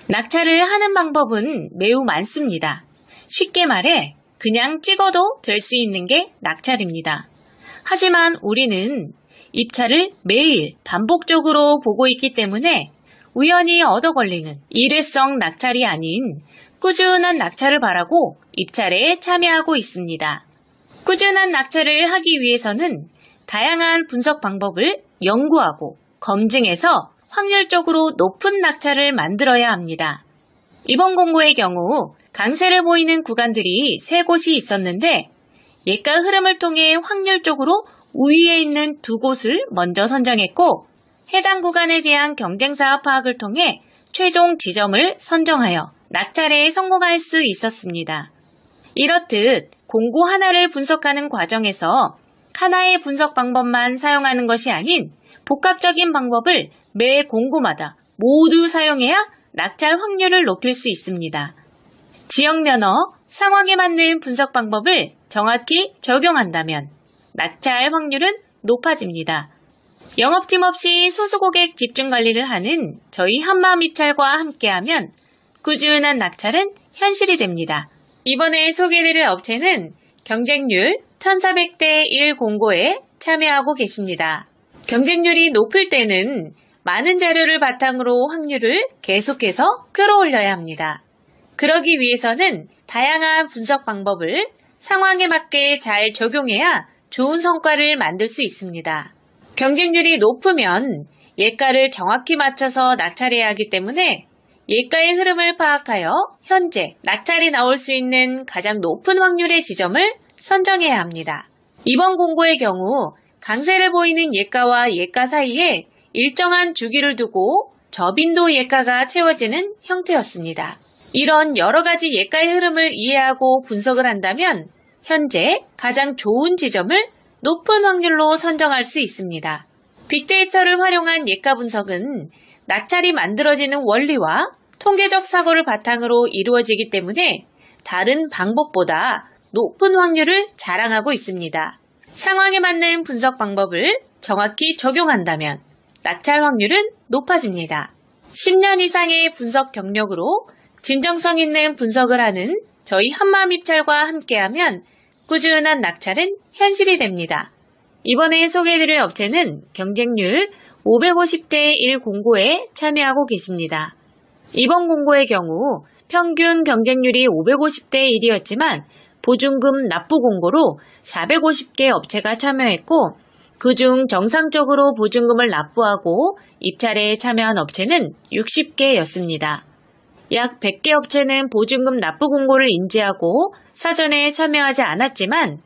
낙찰을 하는 방법은 매우 많습니다. 쉽게 말해 그냥 찍어도 될 수 있는 게 낙찰입니다. 하지만 우리는 입찰을 매일 반복적으로 보고 있기 때문에 우연히 얻어 걸리는 일회성 낙찰이 아닌 꾸준한 낙찰을 바라고 입찰에 참여하고 있습니다. 꾸준한 낙찰을 하기 위해서는 다양한 분석 방법을 연구하고 검증해서 확률적으로 높은 낙찰을 만들어야 합니다. 이번 공고의 경우 강세를 보이는 구간들이 3곳이 있었는데 예가 흐름을 통해 확률적으로 우위에 있는 2곳을 먼저 선정했고 해당 구간에 대한 경쟁사 파악을 통해 최종 지점을 선정하여 낙찰에 성공할 수 있었습니다. 이렇듯 공고 하나를 분석하는 과정에서 하나의 분석 방법만 사용하는 것이 아닌 복합적인 방법을 매 공고마다 모두 사용해야 낙찰 확률을 높일 수 있습니다. 지역 면허, 상황에 맞는 분석 방법을 정확히 적용한다면 낙찰 확률은 높아집니다. 영업팀 없이 소수 고객 집중 관리를 하는 저희 한마음입찰과 함께하면 꾸준한 낙찰은 현실이 됩니다. 이번에 소개해드릴 업체는 경쟁률 1400대 1 공고에 참여하고 계십니다. 경쟁률이 높을 때는 많은 자료를 바탕으로 확률을 계속해서 끌어올려야 합니다. 그러기 위해서는 다양한 분석 방법을 상황에 맞게 잘 적용해야 좋은 성과를 만들 수 있습니다. 경쟁률이 높으면 예가를 정확히 맞춰서 낙찰해야 하기 때문에 예가의 흐름을 파악하여 현재 낙찰이 나올 수 있는 가장 높은 확률의 지점을 선정해야 합니다. 이번 공고의 경우 강세를 보이는 예가와 예가 사이에 일정한 주기를 두고 저빈도 예가가 채워지는 형태였습니다. 이런 여러 가지 예가의 흐름을 이해하고 분석을 한다면 현재 가장 좋은 지점을 높은 확률로 선정할 수 있습니다. 빅데이터를 활용한 예가 분석은 낙찰이 만들어지는 원리와 통계적 사고를 바탕으로 이루어지기 때문에 다른 방법보다 높은 확률을 자랑하고 있습니다. 상황에 맞는 분석 방법을 정확히 적용한다면 낙찰 확률은 높아집니다. 10년 이상의 분석 경력으로 진정성 있는 분석을 하는 저희 한마음입찰과 함께하면 꾸준한 낙찰은 현실이 됩니다. 이번에 소개해드릴 업체는 경쟁률 550대 1 공고에 참여하고 계십니다. 이번 공고의 경우 평균 경쟁률이 550대 1이었지만 보증금 납부 공고로 450개 업체가 참여했고 그중 정상적으로 보증금을 납부하고 입찰에 참여한 업체는 60개였습니다. 약 100개 업체는 보증금 납부 공고를 인지하고 사전에 참여하지 않았지만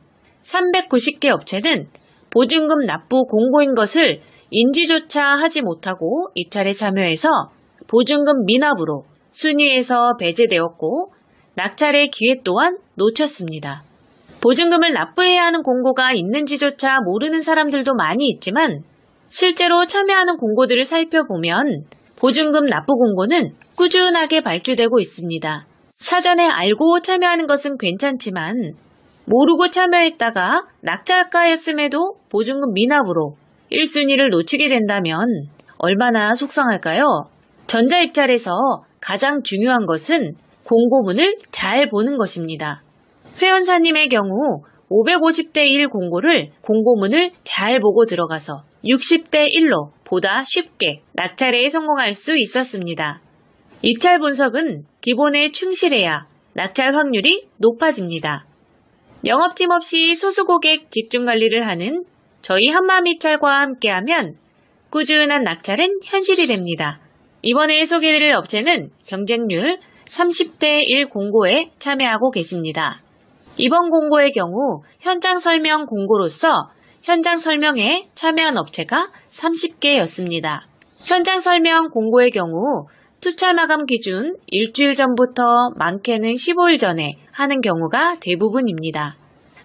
390개 업체는 보증금 납부 공고인 것을 인지조차 하지 못하고 입찰에 참여해서 보증금 미납으로 순위에서 배제되었고 낙찰의 기회 또한 놓쳤습니다. 보증금을 납부해야 하는 공고가 있는지조차 모르는 사람들도 많이 있지만 실제로 참여하는 공고들을 살펴보면 보증금 납부 공고는 꾸준하게 발주되고 있습니다. 사전에 알고 참여하는 것은 괜찮지만 모르고 참여했다가 낙찰가였음에도 보증금 미납으로 1순위를 놓치게 된다면 얼마나 속상할까요? 전자입찰에서 가장 중요한 것은 공고문을 잘 보는 것입니다. 회원사님의 경우 550대 1 공고를 공고문을 잘 보고 들어가서 60대 1로 보다 쉽게 낙찰에 성공할 수 있었습니다. 입찰 분석은 기본에 충실해야 낙찰 확률이 높아집니다. 영업팀 없이 소수고객 집중관리를 하는 저희 한마음입찰과 함께하면 꾸준한 낙찰은 현실이 됩니다. 이번에 소개해드릴 업체는 경쟁률 30대 1 공고에 참여하고 계십니다. 이번 공고의 경우 현장 설명 공고로서 현장 설명에 참여한 업체가 30개였습니다. 현장 설명 공고의 경우 투찰 마감 기준 일주일 전부터 많게는 15일 전에 하는 경우가 대부분입니다.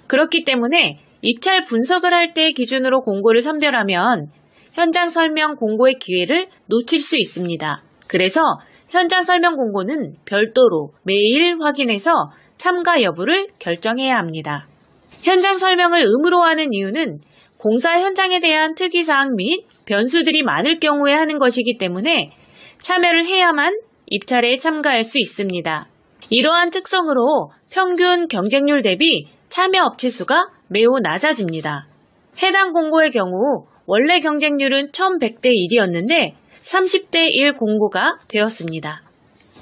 그렇기 때문에 입찰 분석을 할 때 기준으로 공고를 선별하면 현장 설명 공고의 기회를 놓칠 수 있습니다. 그래서 현장 설명 공고는 별도로 매일 확인해서 참가 여부를 결정해야 합니다. 현장 설명을 의무로 하는 이유는 공사 현장에 대한 특이사항 및 변수들이 많을 경우에 하는 것이기 때문에 참여를 해야만 입찰에 참가할 수 있습니다. 이러한 특성으로 평균 경쟁률 대비 참여 업체 수가 매우 낮아집니다. 해당 공고의 경우 원래 경쟁률은 1100대 1이었는데 30대 1 공고가 되었습니다.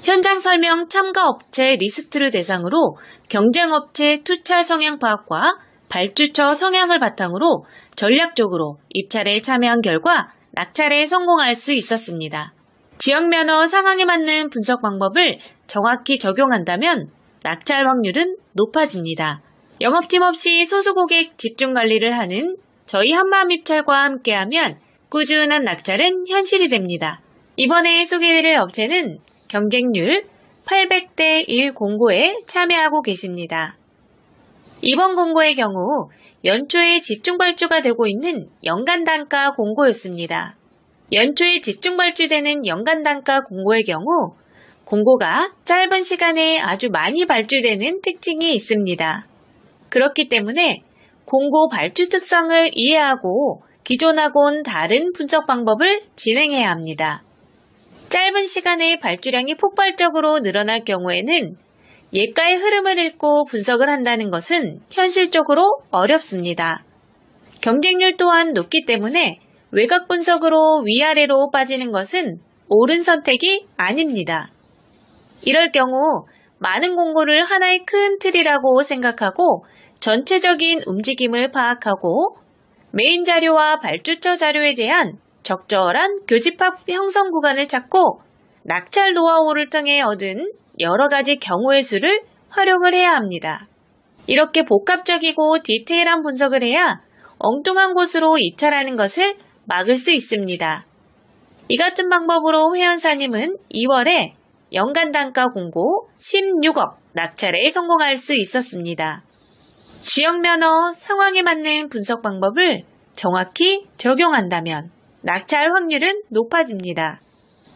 현장 설명 참가 업체 리스트를 대상으로 경쟁업체 투찰 성향 파악과 발주처 성향을 바탕으로 전략적으로 입찰에 참여한 결과 낙찰에 성공할 수 있었습니다. 지역면허 상황에 맞는 분석 방법을 정확히 적용한다면 낙찰 확률은 높아집니다. 영업팀 없이 소수고객 집중관리를 하는 저희 한마음입찰과 함께하면 꾸준한 낙찰은 현실이 됩니다. 이번에 소개해드릴 업체는 경쟁률 800대 1 공고에 참여하고 계십니다. 이번 공고의 경우 연초에 집중 발주가 되고 있는 연간 단가 공고였습니다. 연초에 집중 발주되는 연간 단가 공고의 경우 공고가 짧은 시간에 아주 많이 발주되는 특징이 있습니다. 그렇기 때문에 공고 발주 특성을 이해하고 기존하고는 다른 분석 방법을 진행해야 합니다. 짧은 시간에 발주량이 폭발적으로 늘어날 경우에는 예가의 흐름을 읽고 분석을 한다는 것은 현실적으로 어렵습니다. 경쟁률 또한 높기 때문에 외곽 분석으로 위아래로 빠지는 것은 옳은 선택이 아닙니다. 이럴 경우 많은 공고를 하나의 큰 틀이라고 생각하고 전체적인 움직임을 파악하고 메인 자료와 발주처 자료에 대한 적절한 교집합 형성 구간을 찾고 낙찰 노하우를 통해 얻은 여러 가지 경우의 수를 활용을 해야 합니다. 이렇게 복합적이고 디테일한 분석을 해야 엉뚱한 곳으로 입찰하는 것을 막을 수 있습니다. 이 같은 방법으로 회원사님은 2월에 연간 단가 공고 16억 낙찰에 성공할 수 있었습니다. 지역면허 상황에 맞는 분석 방법을 정확히 적용한다면 낙찰 확률은 높아집니다.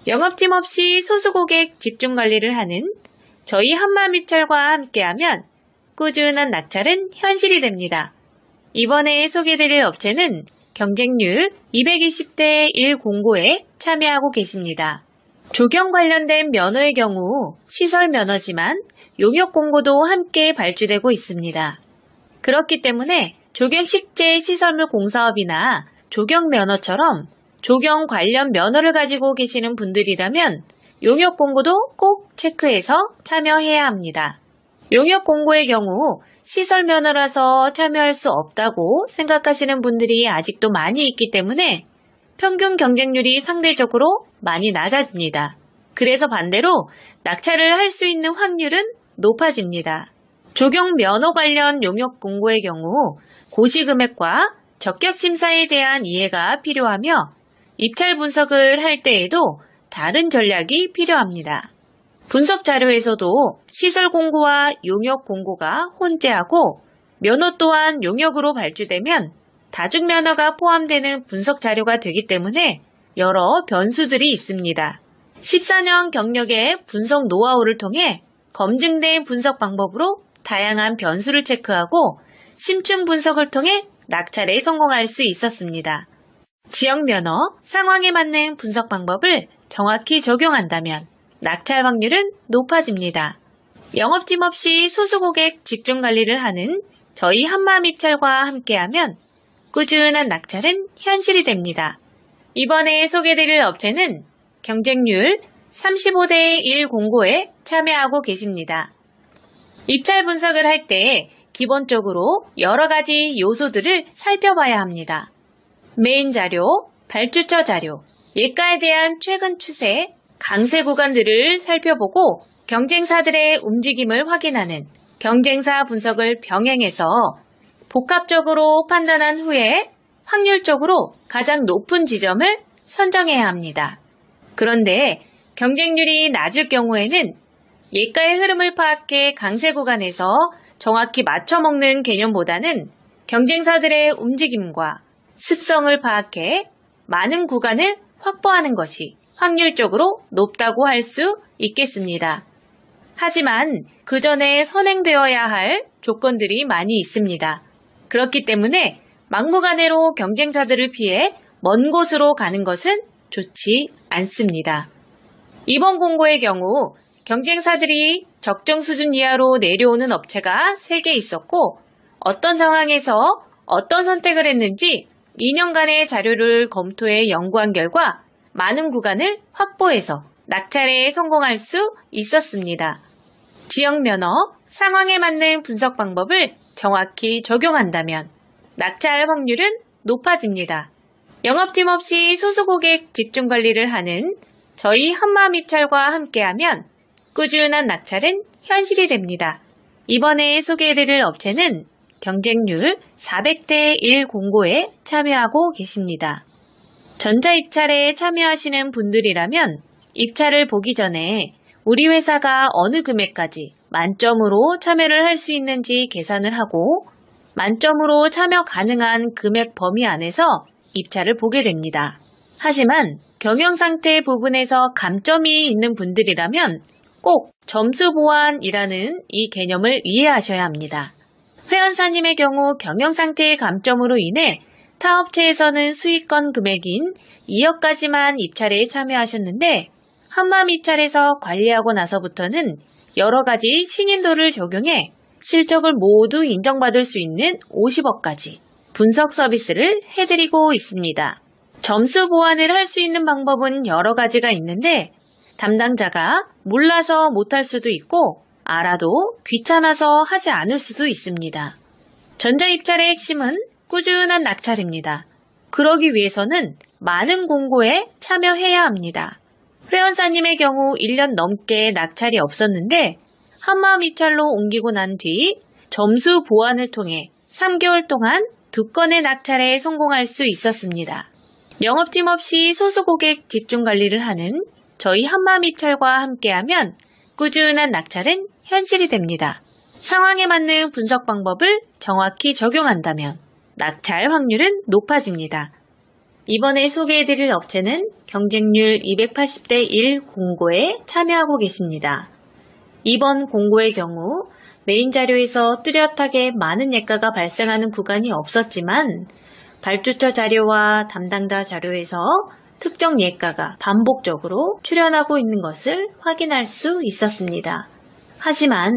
영업팀 없이 소수고객 집중관리를 하는 저희 한마음입찰과 함께하면 꾸준한 낙찰은 현실이 됩니다. 이번에 소개해드릴 업체는 경쟁률 220대 1 공고에 참여하고 계십니다. 조경 관련된 면허의 경우 시설 면허지만 용역 공고도 함께 발주되고 있습니다. 그렇기 때문에 조경식재 시설물 공사업이나 조경 면허처럼 조경 관련 면허를 가지고 계시는 분들이라면 용역 공고도 꼭 체크해서 참여해야 합니다. 용역 공고의 경우 시설 면허라서 참여할 수 없다고 생각하시는 분들이 아직도 많이 있기 때문에 평균 경쟁률이 상대적으로 많이 낮아집니다. 그래서 반대로 낙찰을 할 수 있는 확률은 높아집니다. 조경 면허 관련 용역 공고의 경우 고시 금액과 적격 심사에 대한 이해가 필요하며 입찰 분석을 할 때에도 다른 전략이 필요합니다. 분석 자료에서도 시설 공고와 용역 공고가 혼재하고 면허 또한 용역으로 발주되면 다중 면허가 포함되는 분석 자료가 되기 때문에 여러 변수들이 있습니다. 14년 경력의 분석 노하우를 통해 검증된 분석 방법으로 다양한 변수를 체크하고 심층 분석을 통해 낙찰에 성공할 수 있었습니다. 지역 면허, 상황에 맞는 분석 방법을 정확히 적용한다면 낙찰 확률은 높아집니다. 영업팀 없이 소수 고객 집중 관리를 하는 저희 한마음입찰과 함께하면 꾸준한 낙찰은 현실이 됩니다. 이번에 소개해드릴 업체는 경쟁률 35대 1 공고에 참여하고 계십니다. 입찰 분석을 할 때 기본적으로 여러 가지 요소들을 살펴봐야 합니다. 메인 자료, 발주처 자료, 예가에 대한 최근 추세, 강세 구간들을 살펴보고 경쟁사들의 움직임을 확인하는 경쟁사 분석을 병행해서 복합적으로 판단한 후에 확률적으로 가장 높은 지점을 선정해야 합니다. 그런데 경쟁률이 낮을 경우에는 예가의 흐름을 파악해 강세 구간에서 정확히 맞춰먹는 개념보다는 경쟁사들의 움직임과 습성을 파악해 많은 구간을 확보하는 것이 확률적으로 높다고 할 수 있겠습니다. 하지만 그 전에 선행되어야 할 조건들이 많이 있습니다. 그렇기 때문에 막무가내로 경쟁사들을 피해 먼 곳으로 가는 것은 좋지 않습니다. 이번 공고의 경우 경쟁사들이 적정 수준 이하로 내려오는 업체가 3개 있었고 어떤 상황에서 어떤 선택을 했는지 2년간의 자료를 검토해 연구한 결과 많은 구간을 확보해서 낙찰에 성공할 수 있었습니다. 지역 면허, 상황에 맞는 분석 방법을 정확히 적용한다면 낙찰 확률은 높아집니다. 영업팀 없이 소수 고객 집중 관리를 하는 저희 한마음입찰과 함께하면 꾸준한 낙찰은 현실이 됩니다. 이번에 소개해드릴 업체는 경쟁률 400대 1 공고에 참여하고 계십니다. 전자입찰에 참여하시는 분들이라면 입찰을 보기 전에 우리 회사가 어느 금액까지 만점으로 참여를 할 수 있는지 계산을 하고 만점으로 참여 가능한 금액 범위 안에서 입찰을 보게 됩니다. 하지만 경영상태 부분에서 감점이 있는 분들이라면 꼭 점수 보완이라는 이 개념을 이해하셔야 합니다. 회원사님의 경우 경영상태의 감점으로 인해 타 업체에서는 수익권 금액인 2억까지만 입찰에 참여하셨는데 한마음 입찰에서 관리하고 나서부터는 여러 가지 신인도를 적용해 실적을 모두 인정받을 수 있는 50억까지 분석 서비스를 해드리고 있습니다. 점수 보완을 할 수 있는 방법은 여러 가지가 있는데 담당자가 몰라서 못할 수도 있고 알아도 귀찮아서 하지 않을 수도 있습니다. 전자입찰의 핵심은 꾸준한 낙찰입니다. 그러기 위해서는 많은 공고에 참여해야 합니다. 회원사님의 경우 1년 넘게 낙찰이 없었는데 한마음 입찰로 옮기고 난 뒤 점수 보완을 통해 3개월 동안 2건의 낙찰에 성공할 수 있었습니다. 영업팀 없이 소수 고객 집중 관리를 하는 저희 한마음 입찰과 함께하면 꾸준한 낙찰은 현실이 됩니다. 상황에 맞는 분석 방법을 정확히 적용한다면 낙찰 확률은 높아집니다. 이번에 소개해드릴 업체는 경쟁률 280대 1 공고에 참여하고 계십니다. 이번 공고의 경우 메인 자료에서 뚜렷하게 많은 예가가 발생하는 구간이 없었지만 발주처 자료와 담당자 자료에서 특정 예가가 반복적으로 출현하고 있는 것을 확인할 수 있었습니다. 하지만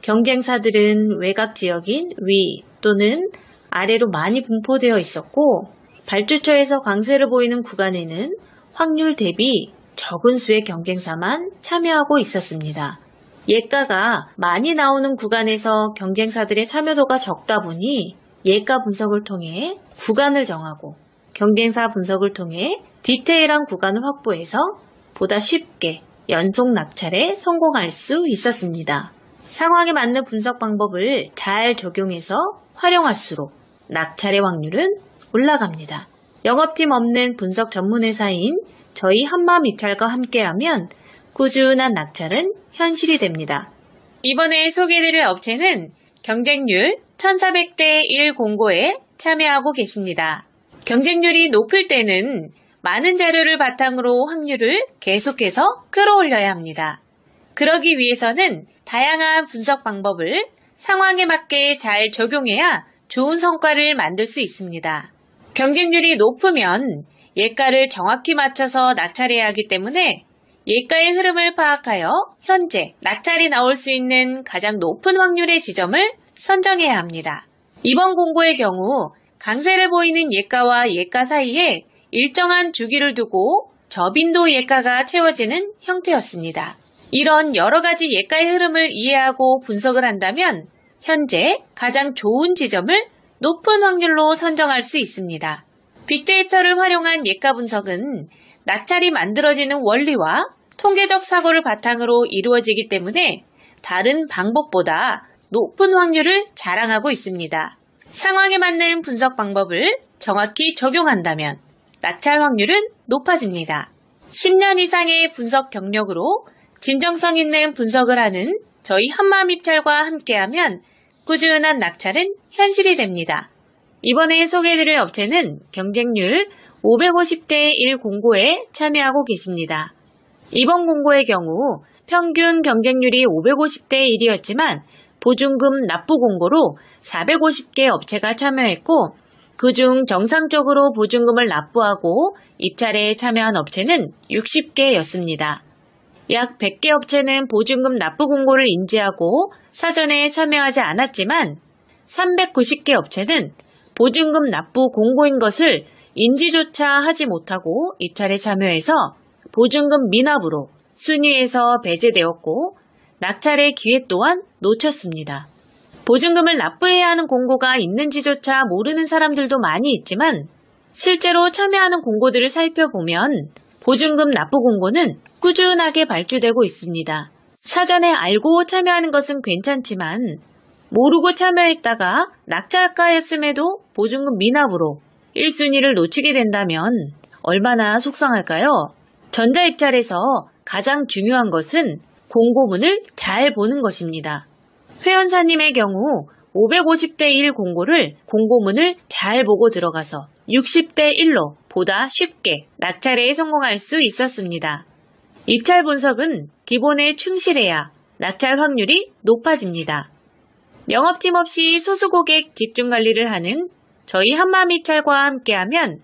경쟁사들은 외곽 지역인 위 또는 아래로 많이 분포되어 있었고 발주처에서 강세를 보이는 구간에는 확률 대비 적은 수의 경쟁사만 참여하고 있었습니다. 예가가 많이 나오는 구간에서 경쟁사들의 참여도가 적다 보니 예가 분석을 통해 구간을 정하고 경쟁사 분석을 통해 디테일한 구간을 확보해서 보다 쉽게 연속 낙찰에 성공할 수 있었습니다. 상황에 맞는 분석 방법을 잘 적용해서 활용할수록 낙찰의 확률은 올라갑니다. 영업팀 없는 분석 전문회사인 저희 한마음입찰과 함께하면 꾸준한 낙찰은 현실이 됩니다. 이번에 소개해드릴 업체는 경쟁률 1400대 1 공고에 참여하고 계십니다. 경쟁률이 높을 때는 많은 자료를 바탕으로 확률을 계속해서 끌어올려야 합니다. 그러기 위해서는 다양한 분석 방법을 상황에 맞게 잘 적용해야 좋은 성과를 만들 수 있습니다. 경쟁률이 높으면 예가를 정확히 맞춰서 낙찰해야 하기 때문에 예가의 흐름을 파악하여 현재 낙찰이 나올 수 있는 가장 높은 확률의 지점을 선정해야 합니다. 이번 공고의 경우 강세를 보이는 예가와 예가 사이에 일정한 주기를 두고 저빈도 예가가 채워지는 형태였습니다. 이런 여러 가지 예가의 흐름을 이해하고 분석을 한다면 현재 가장 좋은 지점을 높은 확률로 선정할 수 있습니다. 빅데이터를 활용한 예가 분석은 낙찰이 만들어지는 원리와 통계적 사고를 바탕으로 이루어지기 때문에 다른 방법보다 높은 확률을 자랑하고 있습니다. 상황에 맞는 분석 방법을 정확히 적용한다면 낙찰 확률은 높아집니다. 10년 이상의 분석 경력으로 진정성 있는 분석을 하는 저희 한마음입찰과 함께하면 꾸준한 낙찰은 현실이 됩니다. 이번에 소개해드릴 업체는 경쟁률 550대 1 공고에 참여하고 계십니다. 이번 공고의 경우 평균 경쟁률이 550대 1이었지만 보증금 납부 공고로 450개 업체가 참여했고 그중 정상적으로 보증금을 납부하고 입찰에 참여한 업체는 60개였습니다. 약 100개 업체는 보증금 납부 공고를 인지하고 사전에 참여하지 않았지만 390개 업체는 보증금 납부 공고인 것을 인지조차 하지 못하고 입찰에 참여해서 보증금 미납으로 순위에서 배제되었고 낙찰의 기회 또한 놓쳤습니다. 보증금을 납부해야 하는 공고가 있는지조차 모르는 사람들도 많이 있지만 실제로 참여하는 공고들을 살펴보면 보증금 납부 공고는 꾸준하게 발주되고 있습니다. 사전에 알고 참여하는 것은 괜찮지만 모르고 참여했다가 낙찰가였음에도 보증금 미납으로 1순위를 놓치게 된다면 얼마나 속상할까요? 전자입찰에서 가장 중요한 것은 공고문을 잘 보는 것입니다. 회원사님의 경우 550대 1 공고를 공고문을 잘 보고 들어가서 60대 1로 보다 쉽게 낙찰에 성공할 수 있었습니다. 입찰 분석은 기본에 충실해야 낙찰 확률이 높아집니다. 영업팀 없이 소수고객 집중관리를 하는 저희 한마음입찰과 함께하면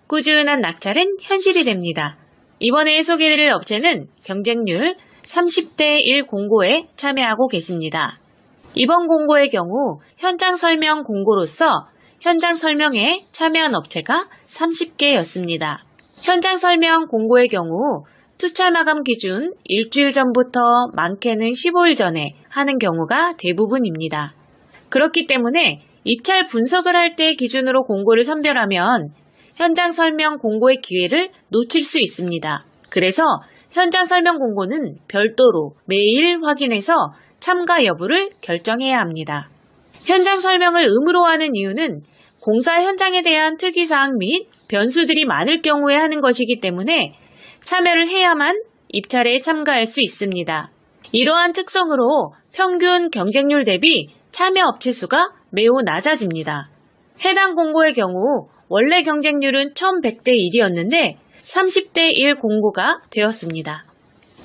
꾸준한 낙찰은 현실이 됩니다. 이번에 소개해드릴 업체는 경쟁률 30대 1 공고에 참여하고 계십니다. 이번 공고의 경우 현장 설명 공고로서 현장 설명에 참여한 업체가 30개였습니다. 현장 설명 공고의 경우 투철 마감 기준 일주일 전부터 많게는 15일 전에 하는 경우가 대부분입니다. 그렇기 때문에 입찰 분석을 할 때 기준으로 공고를 선별하면 현장 설명 공고의 기회를 놓칠 수 있습니다. 그래서 현장 설명 공고는 별도로 매일 확인해서 참가 여부를 결정해야 합니다. 현장 설명을 의무로 하는 이유는 공사 현장에 대한 특이사항 및 변수들이 많을 경우에 하는 것이기 때문에 참여를 해야만 입찰에 참가할 수 있습니다. 이러한 특성으로 평균 경쟁률 대비 참여 업체 수가 매우 낮아집니다. 해당 공고의 경우 원래 경쟁률은 1100대 1이었는데 30대 1 공고가 되었습니다.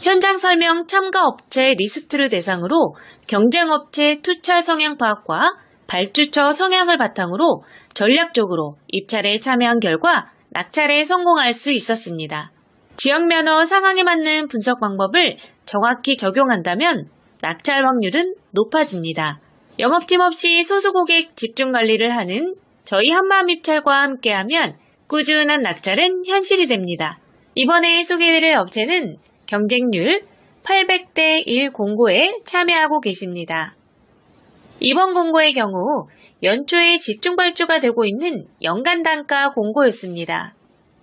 현장 설명 참가 업체 리스트를 대상으로 경쟁업체 투철 성향 파악과 발주처 성향을 바탕으로 전략적으로 입찰에 참여한 결과 낙찰에 성공할 수 있었습니다. 지역 면허 상황에 맞는 분석 방법을 정확히 적용한다면 낙찰 확률은 높아집니다. 영업팀 없이 소수 고객 집중 관리를 하는 저희 한마음입찰과 함께하면 꾸준한 낙찰은 현실이 됩니다. 이번에 소개해드릴 업체는 경쟁률 800대 1 공고에 참여하고 계십니다. 이번 공고의 경우 연초에 집중 발주가 되고 있는 연간 단가 공고였습니다.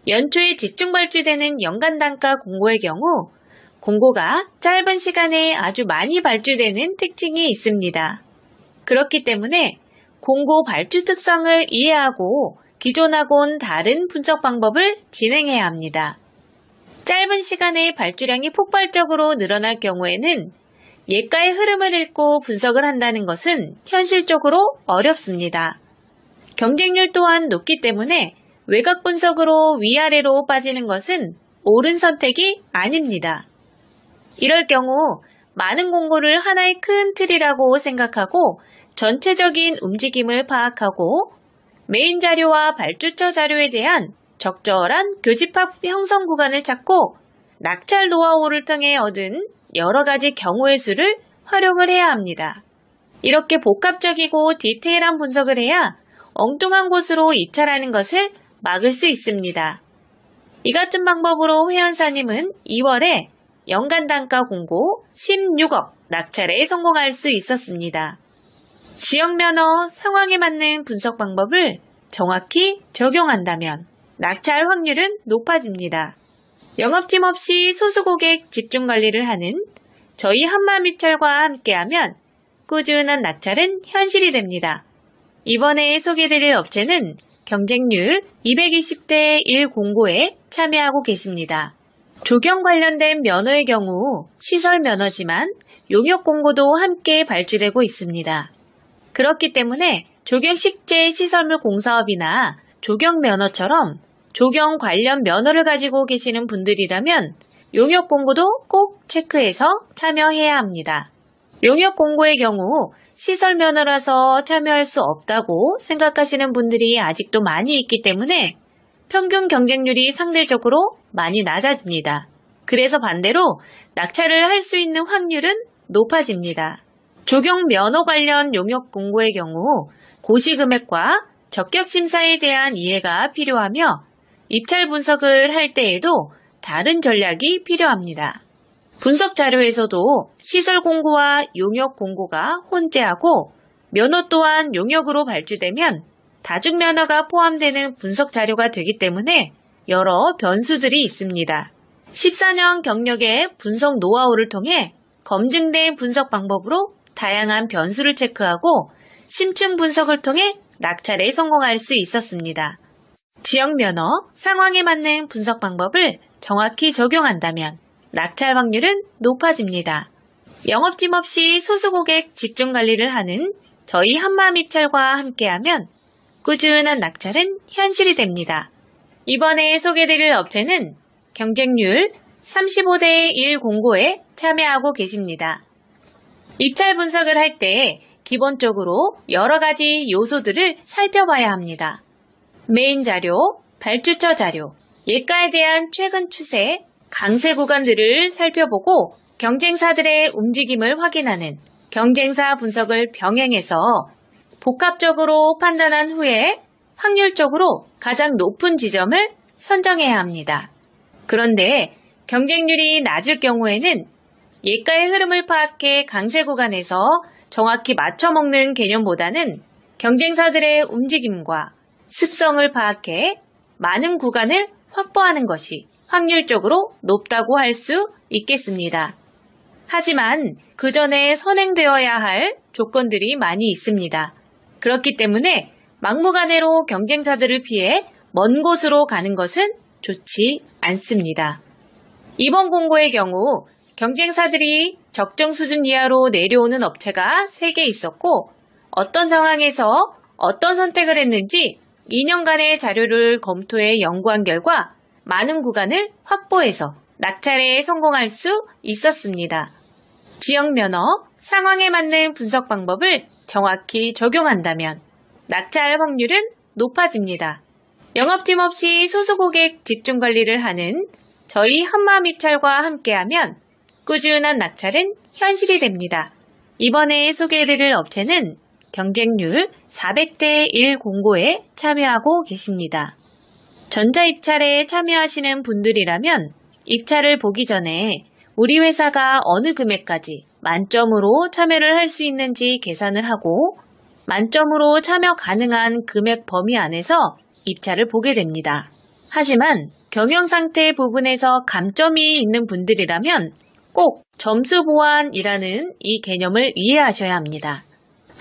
연초에 집중 발주되는 연간 단가 공고의 경우 공고가 짧은 시간에 아주 많이 발주되는 특징이 있습니다. 그렇기 때문에 공고 발주 특성을 이해하고 기존하고는 다른 분석 방법을 진행해야 합니다. 짧은 시간에 발주량이 폭발적으로 늘어날 경우에는 예가의 흐름을 읽고 분석을 한다는 것은 현실적으로 어렵습니다. 경쟁률 또한 높기 때문에 외곽 분석으로 위아래로 빠지는 것은 옳은 선택이 아닙니다. 이럴 경우 많은 공고를 하나의 큰 틀이라고 생각하고 전체적인 움직임을 파악하고 메인 자료와 발주처 자료에 대한 적절한 교집합 형성 구간을 찾고 낙찰 노하우를 통해 얻은 여러 가지 경우의 수를 활용을 해야 합니다. 이렇게 복합적이고 디테일한 분석을 해야 엉뚱한 곳으로 입찰하는 것을 막을 수 있습니다. 이 같은 방법으로 회원사님은 2월에 연간 단가 공고 16억 낙찰에 성공할 수 있었습니다. 지역 면허 상황에 맞는 분석 방법을 정확히 적용한다면 낙찰 확률은 높아집니다. 영업팀 없이 소수 고객 집중 관리를 하는 저희 한마음입찰과 함께하면 꾸준한 낙찰은 현실이 됩니다. 이번에 소개해드릴 업체는 경쟁률 220대 1 공고에 참여하고 계십니다. 조경 관련된 면허의 경우 시설 면허지만 용역 공고도 함께 발주되고 있습니다. 그렇기 때문에 조경식재 시설물 공사업이나 조경 면허처럼 조경 관련 면허를 가지고 계시는 분들이라면 용역 공고도 꼭 체크해서 참여해야 합니다. 용역 공고의 경우 시설 면허라서 참여할 수 없다고 생각하시는 분들이 아직도 많이 있기 때문에 평균 경쟁률이 상대적으로 많이 낮아집니다. 그래서 반대로 낙찰을 할 수 있는 확률은 높아집니다. 조경 면허 관련 용역 공고의 경우 고시금액과 적격 심사에 대한 이해가 필요하며 입찰 분석을 할 때에도 다른 전략이 필요합니다. 분석 자료에서도 시설 공고와 용역 공고가 혼재하고 면허 또한 용역으로 발주되면 다중 면허가 포함되는 분석 자료가 되기 때문에 여러 변수들이 있습니다. 14년 경력의 분석 노하우를 통해 검증된 분석 방법으로 다양한 변수를 체크하고 심층 분석을 통해 낙찰에 성공할 수 있었습니다. 지역 면허 상황에 맞는 분석 방법을 정확히 적용한다면 낙찰 확률은 높아집니다. 영업팀 없이 소수 고객 집중 관리를 하는 저희 한마음입찰과 함께하면 꾸준한 낙찰은 현실이 됩니다. 이번에 소개드릴 업체는 경쟁률 35대 1 공고에 참여하고 계십니다. 입찰 분석을 할 때 기본적으로 여러 가지 요소들을 살펴봐야 합니다. 메인 자료, 발주처 자료, 예가에 대한 최근 추세, 강세 구간들을 살펴보고 경쟁사들의 움직임을 확인하는 경쟁사 분석을 병행해서 복합적으로 판단한 후에 확률적으로 가장 높은 지점을 선정해야 합니다. 그런데 경쟁률이 낮을 경우에는 예가의 흐름을 파악해 강세 구간에서 정확히 맞춰먹는 개념보다는 경쟁사들의 움직임과 습성을 파악해 많은 구간을 확보하는 것이 확률적으로 높다고 할 수 있겠습니다. 하지만 그 전에 선행되어야 할 조건들이 많이 있습니다. 그렇기 때문에 막무가내로 경쟁사들을 피해 먼 곳으로 가는 것은 좋지 않습니다. 이번 공고의 경우 경쟁사들이 적정 수준 이하로 내려오는 업체가 3개 있었고 어떤 상황에서 어떤 선택을 했는지 2년간의 자료를 검토해 연구한 결과 많은 구간을 확보해서 낙찰에 성공할 수 있었습니다. 지역 면허, 상황에 맞는 분석 방법을 정확히 적용한다면 낙찰 확률은 높아집니다. 영업팀 없이 소수고객 집중 관리를 하는 저희 한마음 입찰과 함께하면 꾸준한 낙찰은 현실이 됩니다. 이번에 소개해드릴 업체는 경쟁률 400대 1 공고에 참여하고 계십니다. 전자입찰에 참여하시는 분들이라면 입찰을 보기 전에 우리 회사가 어느 금액까지 만점으로 참여를 할 수 있는지 계산을 하고 만점으로 참여 가능한 금액 범위 안에서 입찰을 보게 됩니다. 하지만 경영상태 부분에서 감점이 있는 분들이라면 꼭 점수 보완이라는 이 개념을 이해하셔야 합니다.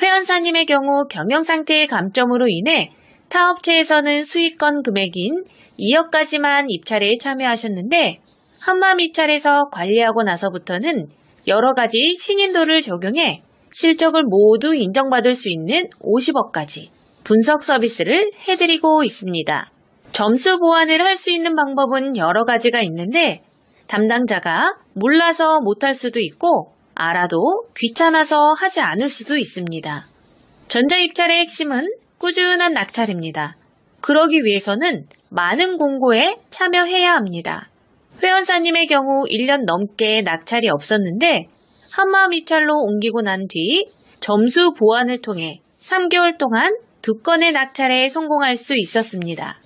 회원사님의 경우 경영상태의 감점으로 인해 타 업체에서는 수익권 금액인 2억까지만 입찰에 참여하셨는데 한마음 입찰에서 관리하고 나서부터는 여러 가지 신인도를 적용해 실적을 모두 인정받을 수 있는 50억까지 분석 서비스를 해드리고 있습니다. 점수 보완을 할 수 있는 방법은 여러 가지가 있는데 담당자가 몰라서 못할 수도 있고 알아도 귀찮아서 하지 않을 수도 있습니다. 전자입찰의 핵심은 꾸준한 낙찰입니다. 그러기 위해서는 많은 공고에 참여해야 합니다. 회원사님의 경우 1년 넘게 낙찰이 없었는데 한마음 입찰로 옮기고 난 뒤 점수 보완을 통해 3개월 동안 2건의 낙찰에 성공할 수 있었습니다.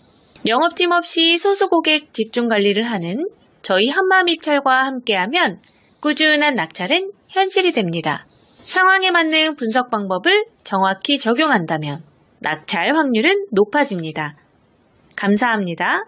영업팀 없이 소수고객 집중관리를 하는 저희 한마음 입찰과 함께하면 꾸준한 낙찰은 현실이 됩니다. 상황에 맞는 분석 방법을 정확히 적용한다면 낙찰 확률은 높아집니다. 감사합니다.